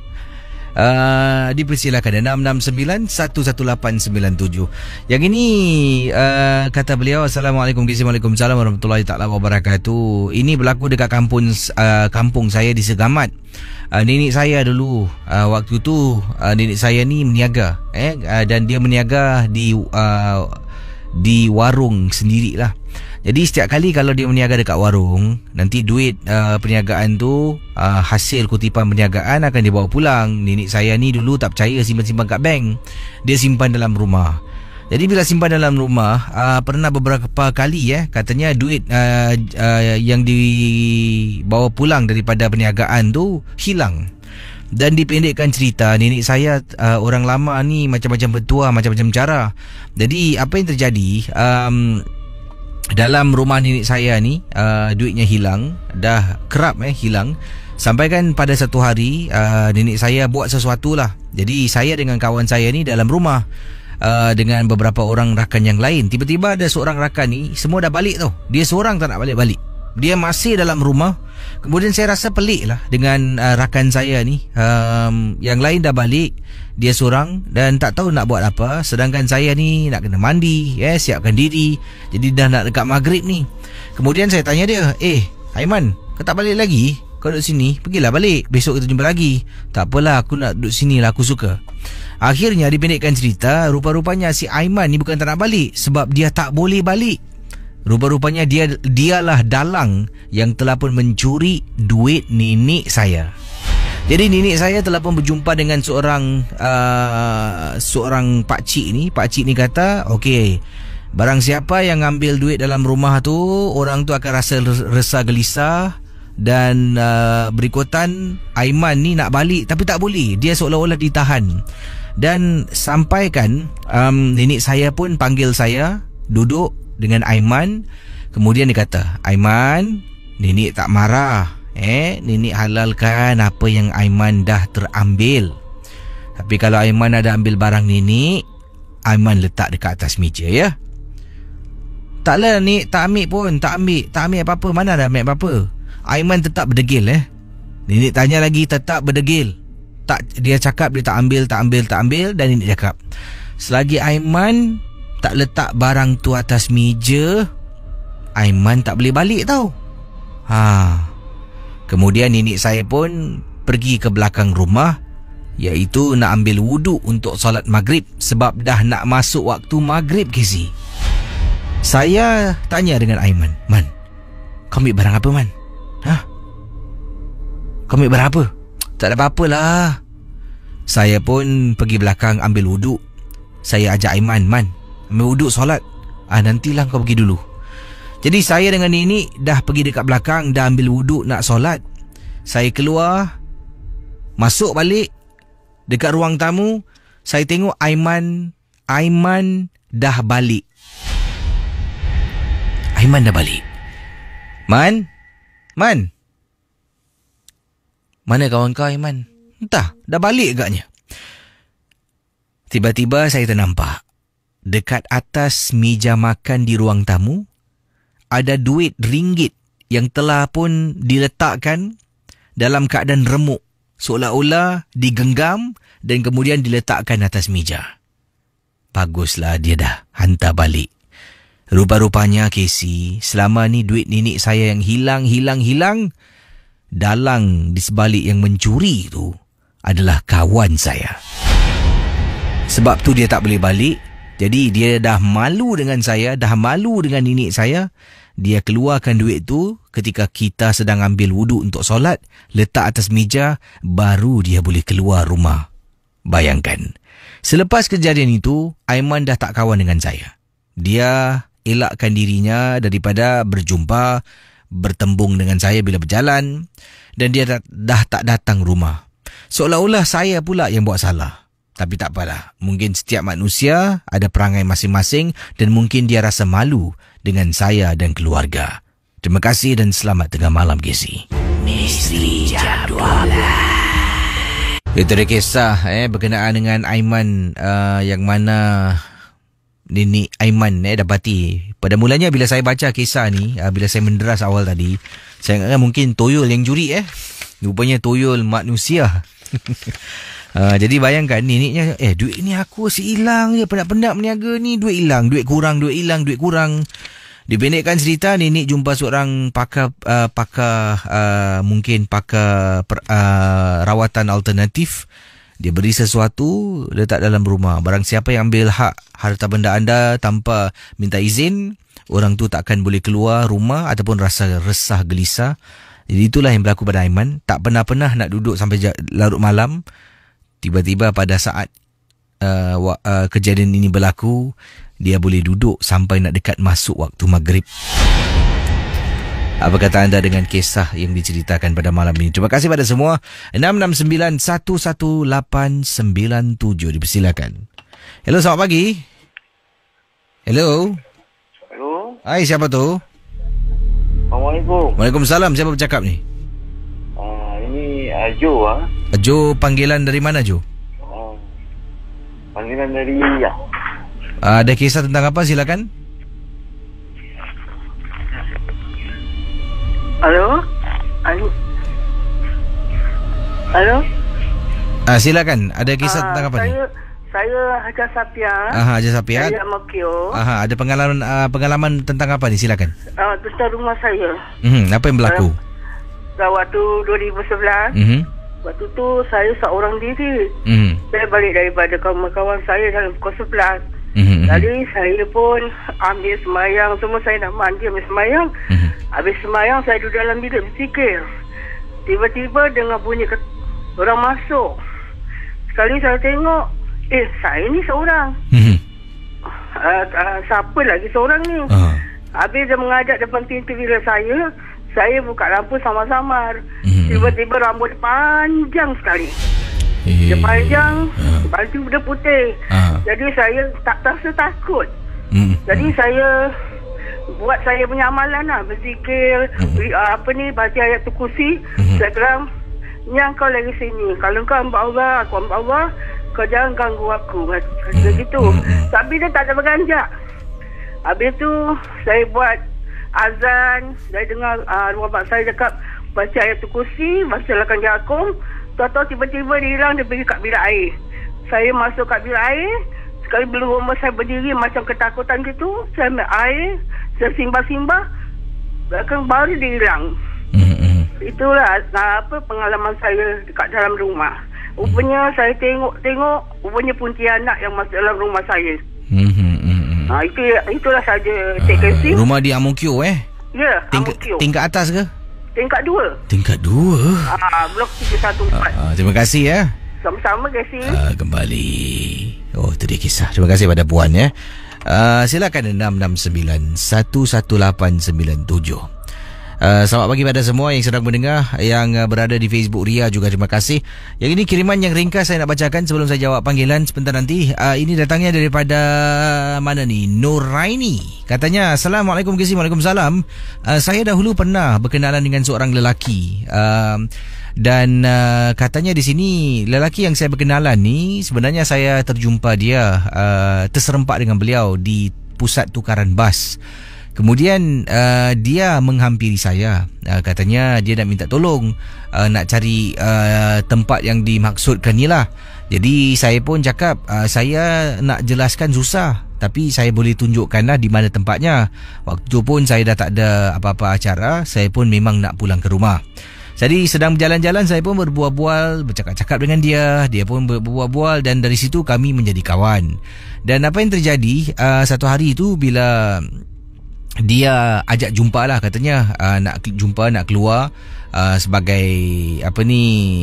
Dipersilakan 669-11897. Yang ini kata beliau, Assalamualaikum, Waalaikumsalam warahmatullahi ta'ala wabarakatuh. Ini berlaku dekat kampung saya di Segamat. Nenek saya dulu waktu tu nenek saya ni meniaga dan dia meniaga di warung sendirilah. Jadi setiap kali kalau dia meniaga dekat warung, nanti duit perniagaan tu, hasil kutipan perniagaan akan dibawa pulang. Nenek saya ni dulu tak percaya simpan-simpan kat bank. Dia simpan dalam rumah. Jadi bila simpan dalam rumah, pernah beberapa kali katanya duit yang dibawa pulang daripada perniagaan tu hilang. Dan dipendekkan cerita, nenek saya orang lama ni macam-macam bertuah, macam-macam cara. Jadi apa yang terjadi, dalam rumah nenek saya ni duitnya hilang, dah kerap hilang. Sampai kan pada satu hari nenek saya buat sesuatu lah. Jadi saya dengan kawan saya ni dalam rumah dengan beberapa orang rakan yang lain. Tiba-tiba ada seorang rakan ni, semua dah balik tau, dia seorang tak nak balik-balik. Dia masih dalam rumah. Kemudian saya rasa pelik lah dengan rakan saya ni. Yang lain dah balik, dia seorang dan tak tahu nak buat apa. Sedangkan saya ni nak kena mandi, siapkan diri. Jadi dah nak dekat maghrib ni. Kemudian saya tanya dia, Aiman, kau tak balik lagi? Kau duduk sini, pergilah balik, besok kita jumpa lagi. Tak apalah, aku nak duduk sini lah, aku suka. Akhirnya dipendekkan cerita, rupa-rupanya si Aiman ni bukan tak nak balik, sebab dia tak boleh balik. Rupa-rupanya dialah dalang yang telah pun mencuri duit nenek saya. Jadi nenek saya telah pun berjumpa dengan seorang pakcik ni. Pakcik ni kata, okey, barang siapa yang ambil duit dalam rumah tu, orang tu akan rasa resah gelisah. Dan berikutan Aiman ni nak balik tapi tak boleh. Dia seolah-olah ditahan. Dan sampaikan nenek saya pun panggil saya duduk dengan Aiman. Kemudian dia kata, Aiman, nenek tak marah. Nenek halalkan apa yang Aiman dah terambil. Tapi kalau Aiman ada ambil barang nenek, Aiman letak dekat atas meja ya. Taklah Nek, tak ambil pun. Tak ambil apa-apa. Mana dah ambil apa-apa. Aiman tetap berdegil Nenek tanya lagi, tetap berdegil. Dia cakap dia tak ambil. Dan nenek cakap, selagi Aiman tak letak barang tu atas meja, Aiman tak boleh balik tau. Kemudian nenek saya pun pergi ke belakang rumah, iaitu nak ambil wuduk untuk solat maghrib. Sebab dah nak masuk waktu maghrib, Casey. Saya tanya dengan Aiman, Man, kau ambil barang apa, Man? Kau ambil barang apa? Tak ada apa-apa lah. Saya pun pergi belakang ambil wuduk. Saya ajak Aiman, Man, ambil wuduk solat. Nantilah kau pergi dulu. Jadi saya dengan nenek dah pergi dekat belakang, dah ambil wuduk nak solat. Saya keluar, masuk balik dekat ruang tamu. Saya tengok Aiman dah balik. Aiman dah balik. Man, mana kawan kau, Aiman? Entah, dah balik agaknya. Tiba-tiba saya ternampak dekat atas meja makan di ruang tamu ada duit ringgit yang telah pun diletakkan dalam keadaan remuk, seolah-olah digenggam dan kemudian diletakkan atas meja. Baguslah dia dah hantar balik. Rupa-rupanya, Casey, selama ni duit nenek saya yang hilang, dalang di sebalik yang mencuri itu adalah kawan saya. Sebab tu dia tak boleh balik. Jadi dia dah malu dengan saya, dah malu dengan nenek saya. Dia keluarkan duit tu ketika kita sedang ambil wuduk untuk solat, letak atas meja, baru dia boleh keluar rumah. Bayangkan, selepas kejadian itu, Aiman dah tak kawan dengan saya. Dia elakkan dirinya daripada berjumpa, bertembung dengan saya bila berjalan, dan dia dah tak datang rumah. Seolah-olah saya pula yang buat salah. Tapi tak apalah, mungkin setiap manusia ada perangai masing-masing dan mungkin dia rasa malu dengan saya dan keluarga. Terima kasih dan selamat tengah malam, Casey. Misteri Jam 12. Itu ada kisah berkenaan dengan Aiman, yang mana nenek Aiman dapati. Pada mulanya bila saya baca kisah ni, bila saya menderas awal tadi, saya ingatkan mungkin toyol yang curi. Rupanya toyol manusia. Jadi bayangkan neneknya, duit ni aku si hilang je, penat-penat meniaga ni, duit hilang, duit kurang. Dipendekkan cerita, nenek jumpa seorang pakar rawatan alternatif. Dia beri sesuatu, letak dalam rumah. Barang siapa yang ambil hak harta benda anda tanpa minta izin, orang tu tak akan boleh keluar rumah ataupun rasa resah gelisah. Jadi itulah yang berlaku pada Aiman. Tak pernah nak duduk sampai larut malam. Tiba-tiba pada saat kejadian ini berlaku, dia boleh duduk sampai nak dekat masuk waktu maghrib. Apa kata anda dengan kisah yang diceritakan pada malam ini? Terima kasih pada semua. 669-11897. Dipersilakan. Hello, selamat pagi. Hello. Hai, siapa tu? Assalamualaikum. Waalaikumsalam. Siapa bercakap ni? Ini Jo. Jo, panggilan dari mana, Jo? Panggilan dari India. Ada kisah tentang apa? Silakan. Halo? Halo? Silakan. Ada kisah tentang apa ni? Saya Haja Sapia. Haja Sapia. Saya Mokyo. Ada pengalaman tentang apa ni? Silakan. Tentang rumah saya. Apa yang berlaku? Waktu 2011. Waktu tu saya seorang diri. Saya balik daripada kawan-kawan saya dalam pukul 11. Jadi saya pun ambil semayang. Semua saya nak mandi ambil semayang. Habis semayang saya duduk dalam bilik berfikir. Tiba-tiba dengar bunyi orang masuk. Sekali saya tengok, saya ni seorang. Siapa lagi seorang ni? Habis dia mengajak depan pintu bilik saya buka lampu samar-samar. Tiba-tiba rambut panjang sekali. Dia panjang, baju dia putih. Jadi saya tak terasa takut. Jadi saya buat saya punya amalan lah, berzikir, baca ayat kursi. Saya bilang, yang kau lagi sini, kalau kau hamba Allah, aku hamba Allah, kau jangan ganggu aku. Macam gitu. Tapi dia tak ada berganjak. Habis tu saya buat azan. Saya dengar arwah bak saya cakap baca ayat kursi, bacakan jagung. Tahu-tahu tiba-tiba dia hilang, dia pergi kat bilik air. Saya masuk kat bilik air. Sekali belum rumah saya berdiri macam ketakutan gitu. Saya ambil air, saya simbah-simbah, belakang baru dia hilang. Itulah pengalaman saya dekat dalam rumah. Rupanya saya tengok rupanya Pontianak yang masuk dalam rumah saya. Itulah saja Cik Casey. Rumah di Amokyo Ya, Amokyo. Tingkat atas ke? Tingkat 2. Tingkat 2. Blok 314. Terima kasih ya. Sama-sama Casey. Kembali. Itu dia kisah. Terima kasih pada puan ya. Silakan 669 11897. Selamat pagi pada semua yang sedang mendengar, yang berada di Facebook Ria juga terima kasih. Yang ini kiriman yang ringkas saya nak bacakan sebelum saya jawab panggilan sebentar nanti. Ini datangnya daripada mana ni? Nuraini. Katanya, Assalamualaikum Kisi. Waalaikumsalam. Saya dahulu pernah berkenalan dengan seorang lelaki. Dan katanya di sini lelaki yang saya berkenalan ni sebenarnya saya terjumpa dia, terserempak dengan beliau di pusat tukaran bas. Kemudian dia menghampiri saya. Katanya dia nak minta tolong, nak cari tempat yang dimaksudkan ni lah. Jadi saya pun cakap saya nak jelaskan susah, tapi saya boleh tunjukkan lah di mana tempatnya. Waktu tu pun saya dah tak ada apa-apa acara. Saya pun memang nak pulang ke rumah. Jadi sedang berjalan-jalan saya pun berbual-bual, bercakap-cakap dengan dia. Dia pun berbual-bual dan dari situ kami menjadi kawan. Dan apa yang terjadi satu hari itu bila dia ajak jumpa lah, katanya nak jumpa, nak keluar sebagai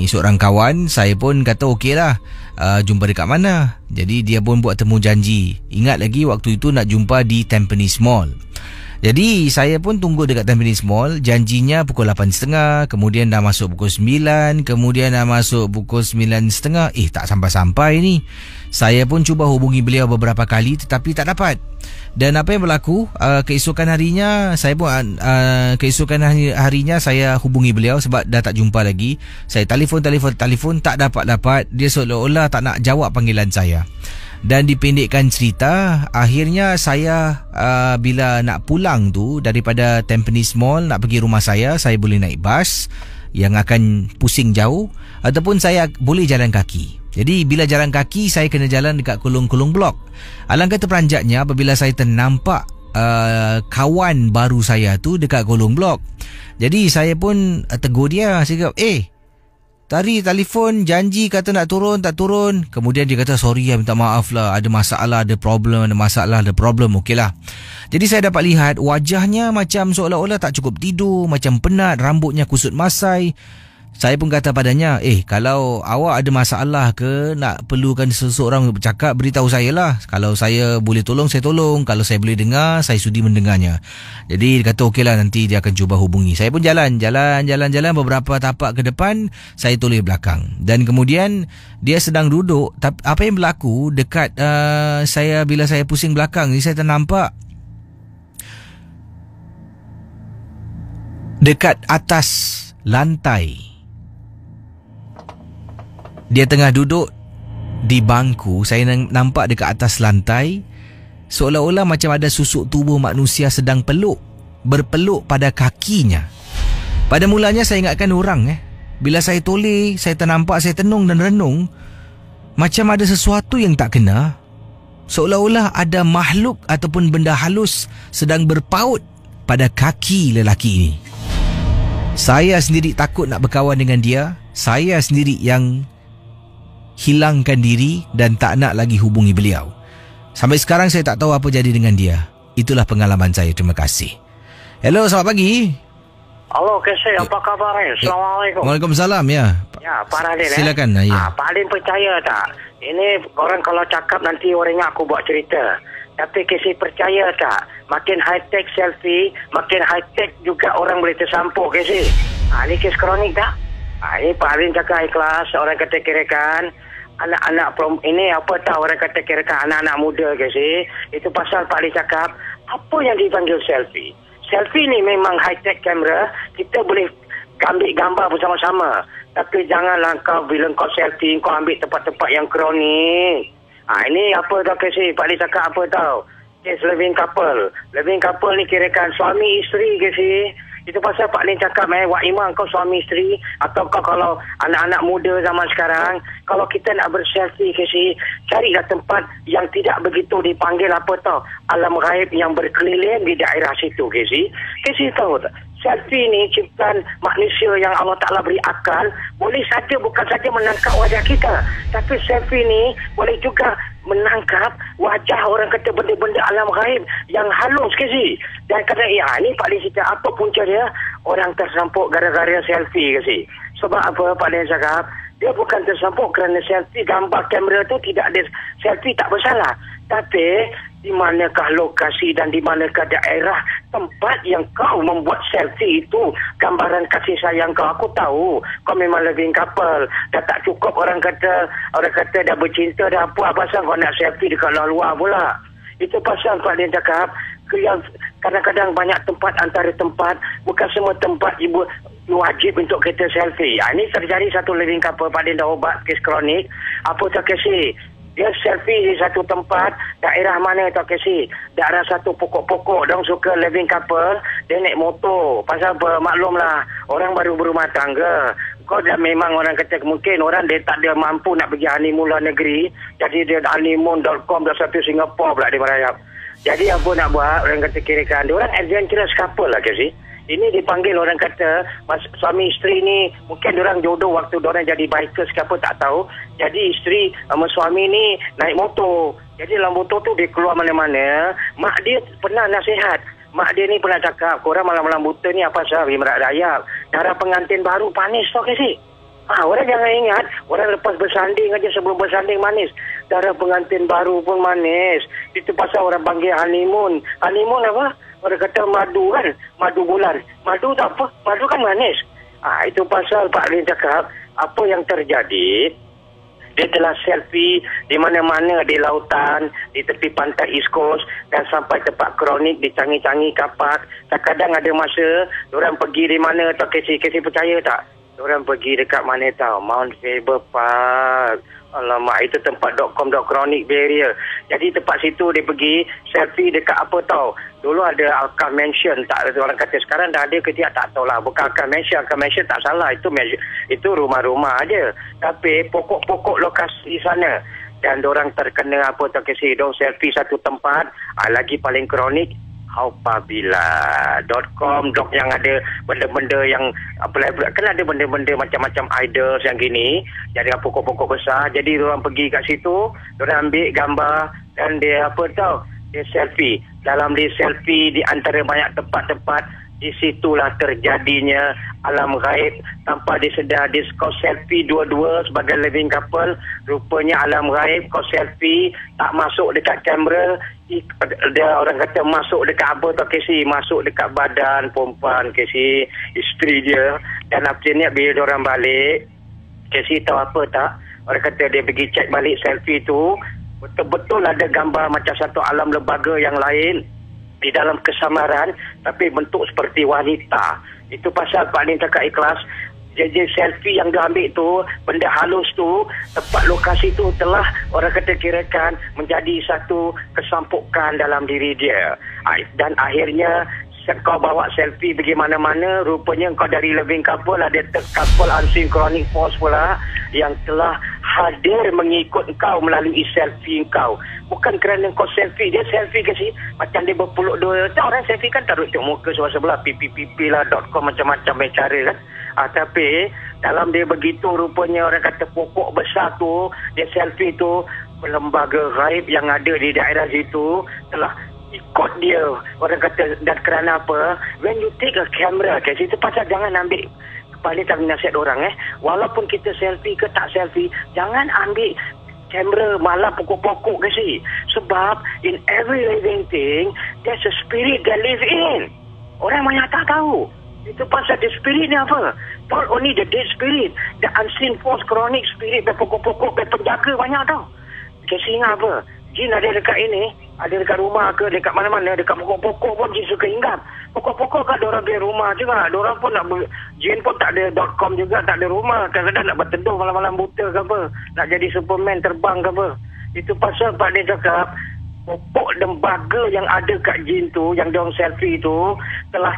seorang kawan. Saya pun kata okey lah, jumpa dekat mana. Jadi dia pun buat temu janji. Ingat lagi waktu itu nak jumpa di Tampines Mall. Jadi saya pun tunggu dekat Tampines Mall. Janjinya pukul 8.30. Kemudian dah masuk pukul 9. Kemudian dah masuk pukul 9.30. Tak sampai-sampai ni. Saya pun cuba hubungi beliau beberapa kali tetapi tak dapat. Dan apa yang berlaku, keesokan harinya saya pun harinya saya hubungi beliau sebab dah tak jumpa lagi. Saya telefon tak dapat. Dia seolah-olah tak nak jawab panggilan saya. Dan dipendekkan cerita, akhirnya saya bila nak pulang tu daripada Tampines Mall nak pergi rumah saya boleh naik bas yang akan pusing jauh ataupun saya boleh jalan kaki. Jadi bila jalan kaki saya kena jalan dekat kolong-kolong blok. Alangkah terperanjatnya apabila saya ternampak kawan baru saya tu dekat kolong blok. Jadi saya pun tegur dia. Saya kata, tadi telefon janji kata nak turun, tak turun. Kemudian dia kata sorry ya, minta maaf lah, ada masalah, ada problem. Okey lah. Jadi saya dapat lihat wajahnya macam seolah-olah tak cukup tidur, macam penat, rambutnya kusut masai. Saya pun kata padanya, kalau awak ada masalah ke, nak perlukan seseorang bercakap, beritahu saya lah. Kalau saya boleh tolong, saya tolong. Kalau saya boleh dengar, saya sudi mendengarnya. Jadi dia kata okey lah, nanti dia akan cuba hubungi. Saya pun jalan beberapa tapak ke depan, saya toleh belakang. Dan kemudian dia sedang duduk. Apa yang berlaku dekat saya bila saya pusing belakang ni, saya ternampak dekat atas lantai. Dia tengah duduk di bangku. Saya nampak dekat atas lantai, seolah-olah macam ada susuk tubuh manusia sedang berpeluk pada kakinya. Pada mulanya saya ingatkan orang bila saya toleh, saya ternampak, saya tenung dan renung, macam ada sesuatu yang tak kena. Seolah-olah ada makhluk ataupun benda halus sedang berpaut pada kaki lelaki ini. Saya sendiri takut nak berkawan dengan dia. Saya sendiri yang hilangkan diri dan tak nak lagi hubungi beliau. Sampai sekarang saya tak tahu apa jadi dengan dia. Itulah pengalaman saya. Terima kasih. Hello, selamat pagi. Halo, Keseh, apa khabar? Assalamualaikum. Waalaikumsalam, ya. Ya, Pak Radin. Silakan. Ya. Pak Radin percaya tak? Ini orang kalau cakap nanti orangnya aku buat cerita. Tapi Keseh percaya tak? Makin high-tech selfie, makin high-tech juga orang boleh tersampuk, Keseh. Ini kes kronik tak? Ini Pak Radin cakap ikhlas, orang kata kirakan anak-anak ini apa tahu orang kata kirakan anak-anak muda, Keseh. Itu pasal Pak Radin cakap, apa yang dipanggil selfie? Selfie ni memang high-tech kamera, kita boleh ambil gambar bersama-sama. Tapi janganlah kau bila kau selfie, kau ambil tempat-tempat yang kronik. Ini apa tau Keseh, Pak Lee cakap apa tau? Kes living couple. Living couple ni kirakan suami isteri Keseh. Itu pasal Pak Lee cakap, Wak Imam kau suami isteri, atau kau kalau anak-anak muda zaman sekarang, kalau kita nak berselfie Keseh, carilah tempat yang tidak begitu dipanggil apa tau, alam gaib yang berkeliling di daerah situ Keseh. Keseh tahu tak? Selfie ni ciptaan manusia yang Allah Ta'ala beri akal, boleh saja bukan saja menangkap wajah kita, tapi selfie ni boleh juga menangkap wajah orang kata benda-benda alam gaib yang halus Keseh. Dan kadang ni Pak Lee cakap apa punca dia? Orang tersampuk gara-gara selfie Keseh. Sebab apa Pak Lee cakap? Dia bukan tersampuk kerana selfie, gambar kamera tu tidak ada, selfie tak bersalah. Tapi di manakah lokasi dan di manakah daerah tempat yang kau membuat selfie itu gambaran kasih sayang kau. Aku tahu kau memang living couple, dah tak cukup orang kata dah bercinta dah apa pasal kau nak selfie dekat luar pula. Itu pasal Pak Din cakap kadang-kadang banyak tempat, antara tempat bukan semua tempat ibu wajib untuk kita selfie. Ini terjadi satu living couple, Pak Din dah ubat kes kronik. Apa tak Keseh? Dia selfie di satu tempat, daerah mana tak Keseh? Daerah satu pokok-pokok, dong suka living couple, dia naik motor. Pasal apa? Maklumlah, orang baru berumah tangga. Kau dah memang orang kata mungkin orang dia tak ada mampu nak pergi honeymoon luar negeri. Jadi dia honeymoon.com dah satu Singapura pula dia merayap. Jadi apa nak buat? Orang kata kirakan, dia orang adventurous couple lah Keseh. Ini dipanggil orang kata suami isteri ni mungkin orang jodoh waktu orang jadi bikers ke apa tak tahu. Jadi isteri sama suami ni naik motor. Jadi dalam motor tu dia keluar mana-mana. Mak dia pernah nasihat. Mak dia ni pernah cakap, korang malam-malam buta ni apa sah pergi merak rayap. Darah pengantin baru panis tau Keseh. Orang jangan ingat, orang lepas bersanding aja sebelum bersanding manis. Darah pengantin baru pun manis. Itu pasal orang panggil honeymoon. Honeymoon apa? Orang kata madu kan, madu bulan. Madu tak apa, madu kan manis. Itu pasal Pak Lee cakap, apa yang terjadi, dia telah selfie di mana-mana, di lautan, di tepi pantai East Coast, dan sampai tempat kronik, di Changi-Changi Kapak. Kadang-kadang ada masa, diorang pergi di mana, tak Keseh percaya tak? Diorang pergi dekat mana tahu, Mount Faber Park. Alamak, itu tempat .com.chronic barrier. Jadi tempat situ dia pergi selfie dekat apa tahu. Dulu ada Alka Mansion, tak ada orang kata sekarang dah ada ke tidak tak tahulah. Bukan Alka Mansion tak salah, itu rumah-rumah aja. Tapi pokok-pokok lokasi di sana. Dan orang terkena apa tak Keseh, dong selfie satu tempat, lagi paling kronik Haupabila.com yang ada benda-benda yang kan ada benda-benda macam-macam idols yang gini, jadi pokok-pokok besar. Jadi orang pergi kat situ, orang ambil gambar dan dia apa tahu, dia selfie. Dalam dia selfie di antara banyak tempat-tempat, di situlah terjadinya alam gaib. Tanpa disedar, dia kau selfie dua-dua sebagai living couple, rupanya alam gaib kau selfie tak masuk dekat kamera. Dia orang kata masuk dekat apa tak Keseh, masuk dekat badan perempuan Keseh, isteri dia. Dan akhirnya bila orang balik, Keseh tahu apa tak? Orang kata dia pergi cek balik selfie tu, betul-betul ada gambar macam satu alam lembaga yang lain di dalam kesamaran, tapi bentuk seperti wanita. Itu pasal Pak Lim cakap ikhlas. Jadi selfie yang dia ambil tu, benda halus tu, tempat lokasi tu telah orang kata kirakan menjadi satu kesampukan dalam diri dia. Dan akhirnya kau bawa selfie pergi mana-mana, rupanya kau dari living couple ada third couple unsynchronous force pula yang telah hadir mengikut kau melalui selfie kau. Bukan kerana kau selfie, dia selfie ke si macam dia berpeluk dua. Tahu orang selfie kan taruh tengok muka sebelah-sebelah, pipi lah .com macam-macam cara kan. Tapi dalam dia begitu rupanya orang kata pokok besar tu, dia selfie tu, lembaga gaib yang ada di daerah situ telah ikut dia. Orang kata, dan kerana apa? When you take a camera kat situ, pasal jangan ambil, kepala tak nasihat orang walaupun kita selfie ke tak selfie, jangan ambil kamera malah pokok-pokok ke si. Sebab in every living thing there's a spirit that live in. Orang banyak tak tahu. Itu pasal the spirit ni apa? Not only the dead spirit, the unseen force, chronic spirit, pokok-pokok, penjaga banyak tau. Kasi ingat apa? Jin ada dekat ini, ada dekat rumah ke, dekat mana-mana, dekat pokok-pokok pun jin suka hinggap. Pokok-pokok kan diorang beli rumah juga. Diorang pun nak jin pun tak ada .com juga, tak ada rumah. Kadang-kadang nak berteduh malam-malam buta ke apa. Nak jadi Superman terbang ke apa. Itu pasal Pak dia cakap, pokok lembaga yang ada kat jin tu, yang diorang selfie tu, telah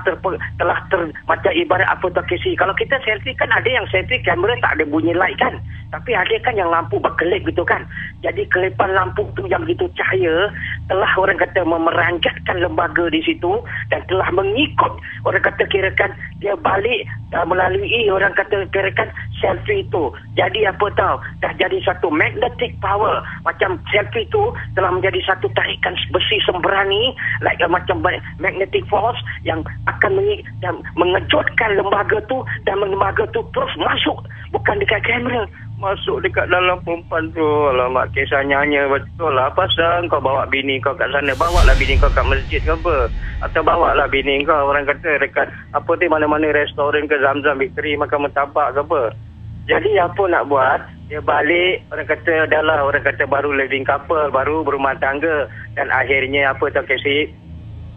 macam ibarat apa tak kisi. Kalau kita selfie kan ada yang selfie kamera tak ada bunyi light kan. Tapi ada kan yang lampu berkelip gitu kan. Jadi kelipan lampu tu yang begitu cahaya telah orang kata memeranjatkan lembaga di situ dan telah mengikut orang kata kirakan dia balik melalui orang kata kirakan selfie tu. Jadi apa tahu? Dah jadi satu magnetic power. Macam selfie tu telah menjadi satu tarikan besi sembrani like macam magnetic force yang akan mengejutkan lembaga tu dan lembaga tu terus masuk bukan dekat kamera, masuk dekat dalam perempuan tu. Alamak, kisahnya hanya betul lah. Pasal kau bawa bini kau kat sana, bawa lah bini kau kat masjid ke apa, atau bawa lah bini kau orang kata dekat apa tu mana-mana restoran ke Zamzam Victory makan martabak ke apa. Jadi apa nak buat, dia balik orang kata dah lah, orang kata baru living couple, baru berumah tangga, dan akhirnya apa tak kasi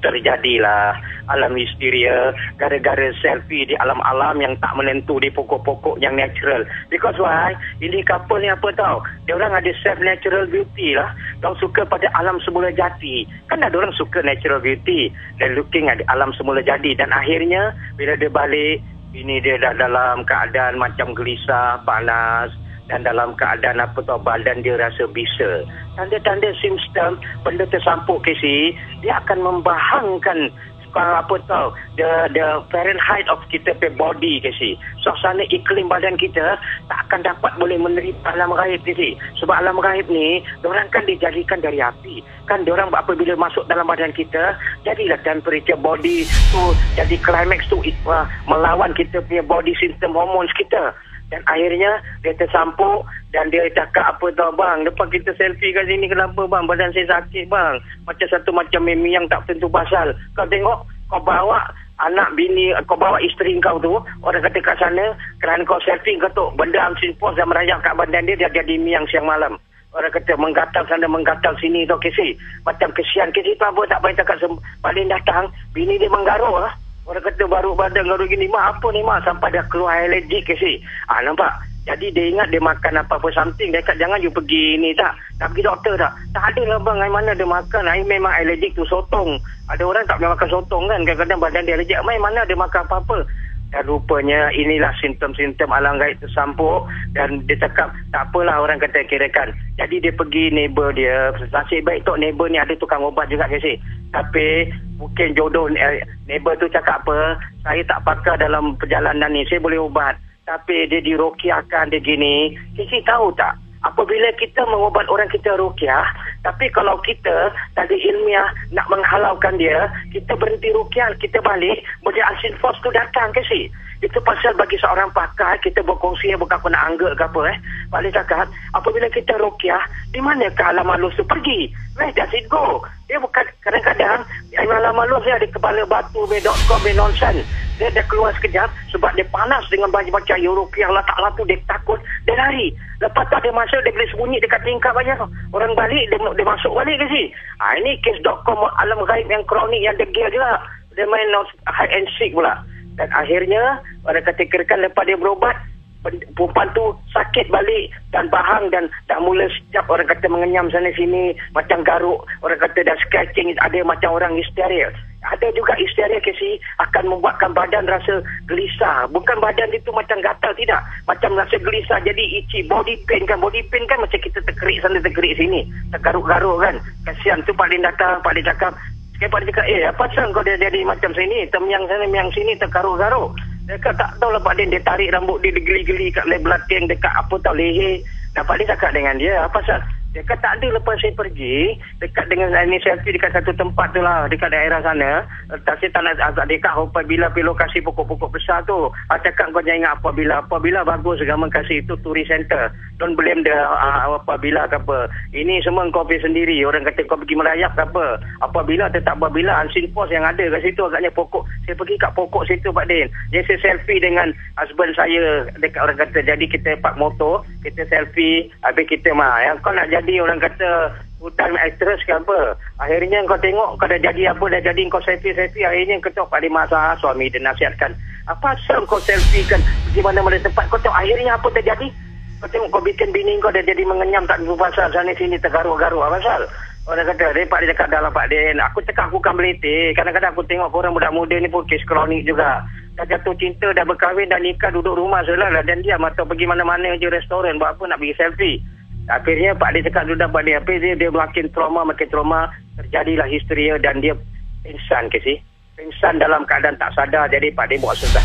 terjadilah alam histeria gara-gara selfie di alam-alam yang tak menentu, di pokok-pokok yang natural. Because why? Ini couple ni apa tahu? Dia orang ada self natural beauty lah. Diorang suka pada alam semula jati. Kan ada orang suka natural beauty dan looking at alam semula jadi. Dan akhirnya bila dia balik, ini dia dah dalam keadaan macam gelisah, panas, dan dalam keadaan apa tahu badan dia rasa bisa. Tanda-tanda simptom benda tersampuk kisi, dia akan membahangkan apa tahu the Fahrenheit of kita pe body kisi. Suasana iklim badan kita tak akan dapat boleh menerima alam gaib kisi. Sebab alam gaib ni diorang kan dijadikan dari api. Kan diorang apabila masuk dalam badan kita, jadilah temperature body tu jadi climax tu melawan kita punya body system hormones kita. Dan akhirnya dia tersampuk dan dia cakap apa tau bang, lepas kita selfie kat sini kenapa bang, badan saya sakit bang, macam satu macam meme yang tak tentu pasal. Kau tengok, kau bawa anak bini, kau bawa isteri kau tu, orang kata kat sana kerana kau selfie kau tu benda unseen force yang merayak kat badan dia, dia jadi meme yang siang malam. Orang kata menggatal sana menggatal sini tu kisi. Macam kesian kisi tu apa tak payah cakap paling datang bini dia menggaruk lah. Orang kata baru badan garuk gini, mak apa ni mak, sampai dah keluar alergik ke si. Nampak? Jadi dia ingat dia makan apa-apa something. Dia kata jangan you pergi ni tak pergi doktor tak. Tak ada lah bang, mana dia makan. Memang alergik tu sotong. Ada orang tak boleh makan sotong kan. Kadang-kadang badan dia alergik. Mana dia makan apa-apa. Dan rupanya inilah simptom-simptom alam gaib tersampuk. Dan dia cakap tak apalah orang kata kirakan. Jadi dia pergi neighbor dia. Nasib baik tu neighbor ni ada tukang ubat juga ke si. Tapi mungkin jodoh neighbor tu cakap apa, saya tak pakar dalam perjalanan ni, saya boleh ubat. Tapi dia diruqyahkan dia gini. Kisi tahu tak? Apabila kita mengubat orang kita ruqyah, tapi kalau kita tadi ilmiah nak menghalaukan dia, kita berhenti ruqyah, kita balik, boleh unseen force tu datang ke si. Itu pasal bagi seorang pakar, kita berkongsi bukan aku nak anggap ke apa Paling cakap, apabila kita ruqyah, di manakah alam halus tu pergi? Where does it go? Dia bukan kadang-kadang alam halus dia ada kepala batu .com nonsense. Dia dah keluar sekejap sebab dia panas dengan baca ruqyah lah tak lampu, dia takut, dia lari. Lepas tu ada masa dia boleh sembunyi dekat tingkap aja. Orang balik, dia masuk balik ke si. Ini case.com alam gaib yang kronik yang degil juga. Dia main hide and seek pula. Dan akhirnya orang kata kirakan lepas dia berobat, perempuan tu sakit balik dan bahang dan dah mula sejak orang kata mengenyam sana sini, macam garuk, orang kata dah scratching, ada macam orang histeria. Ada juga histeria Casey akan membuatkan badan rasa gelisah. Bukan badan itu macam gatal, tidak. Macam rasa gelisah, jadi itchy. Body pain kan macam kita terkerik sana terkerik sini, tergaruk-garuk kan. Kasihan tu Pak Din datang, Pak Din cakap, Pak Din cakap, apa pasal kau dia jadi macam sini, temyang sana miang sini tergaruk-garuk. Dia kata tak tahulah Pak Din, dia tarik rambut dia geli-geli kat belakang dekat apa tahu leher. Dan Pak Din cakap dengan dia, apa pasal? Dia kata tak ada, lepas saya pergi dekat dengan ini selfie dekat satu tempat tu lah, dekat daerah sana. Saya tak nak dekat apabila pergi lokasi pokok-pokok besar tu. Cakap kau jangan ingat apabila bagus government kasih itu tourist center. Don't blame the apabila ke apa. Ini semua kau pergi sendiri. Orang kata kau pergi merayap ke apa. Apabila tetap apabila unseen post yang ada kat situ agaknya pokok. Saya pergi kat pokok situ Pak Din. Jadi saya selfie dengan husband saya dekat orang kata. Jadi kita park motor, kita selfie, habis kita yang kau nak jadi orang kata hutan actress ke apa. Akhirnya kau tengok kau dah jadi apa, dah jadi kau selfie. Akhirnya kau tahu Pak Din masa suami dia nasihatkan, apa asal kau selfie kan pergi mana-mana tempat. Kau tahu akhirnya apa terjadi? Kau tengok kau bikin bini kau dah jadi mengenyam, tak berpasal sana sini tergaruk-garuk. Apa pasal? Orang kata, Pak Din cakap dalam Pak Din, aku cakap aku kan meliti. Kadang-kadang aku tengok korang budak muda ni pun kes kronik juga. Dah jatuh cinta, dah berkahwin, dah nikah, duduk rumah selah dan diam atau pergi mana-mana je restoran, buat apa nak pergi selfie. Akhirnya Pak Din cakap sudah Pak Din, dia makin trauma, terjadilah histeria dan dia pingsan pingsan dalam keadaan tak sadar. Jadi Pak Din buat susah.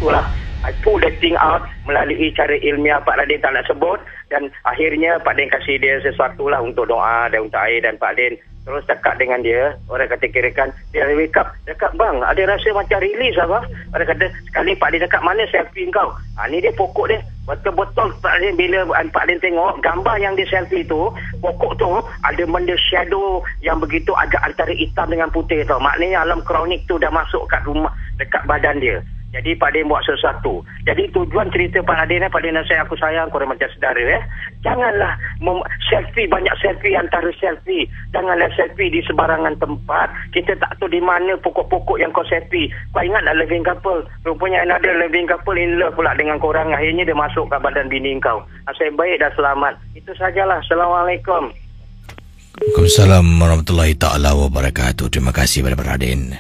Itulah, I pull the thing out melalui cara ilmiah Pak Din tak nak sebut, dan akhirnya Pak Din kasih dia sesuatu lah untuk doa dan untuk air, dan Pak Din terus cakap dengan dia. Orang kata kirakan dia wake up, cakap bang ada rasa macam release apa. Orang kata sekali Pak Din cakap mana selfie kau, ni dia pokok dia. Betul-betul Pak Din, bila Pak Din tengok gambar yang dia selfie tu, pokok tu ada benda shadow yang begitu agak antara hitam dengan putih tau. Maknanya alam kronik tu dah masuk kat rumah, dekat badan dia. Jadi Pak Din buat sesuatu. Jadi tujuan cerita Pak Din, Pak Din nasihat aku sayang, korang macam saudara Janganlah selfie, banyak selfie antara selfie. Janganlah selfie di sebarangan tempat. Kita tak tahu di mana pokok-pokok yang kau selfie. Kau ingat tak living couple? Rupanya ada living couple in love pula dengan korang. Akhirnya dia masuk ke badan bini kau. Nasib baik dan selamat. Itu sajalah. Assalamualaikum. Waalaikumsalam warahmatullahi ta'ala wabarakatuh. Terima kasih kepada Pak Din.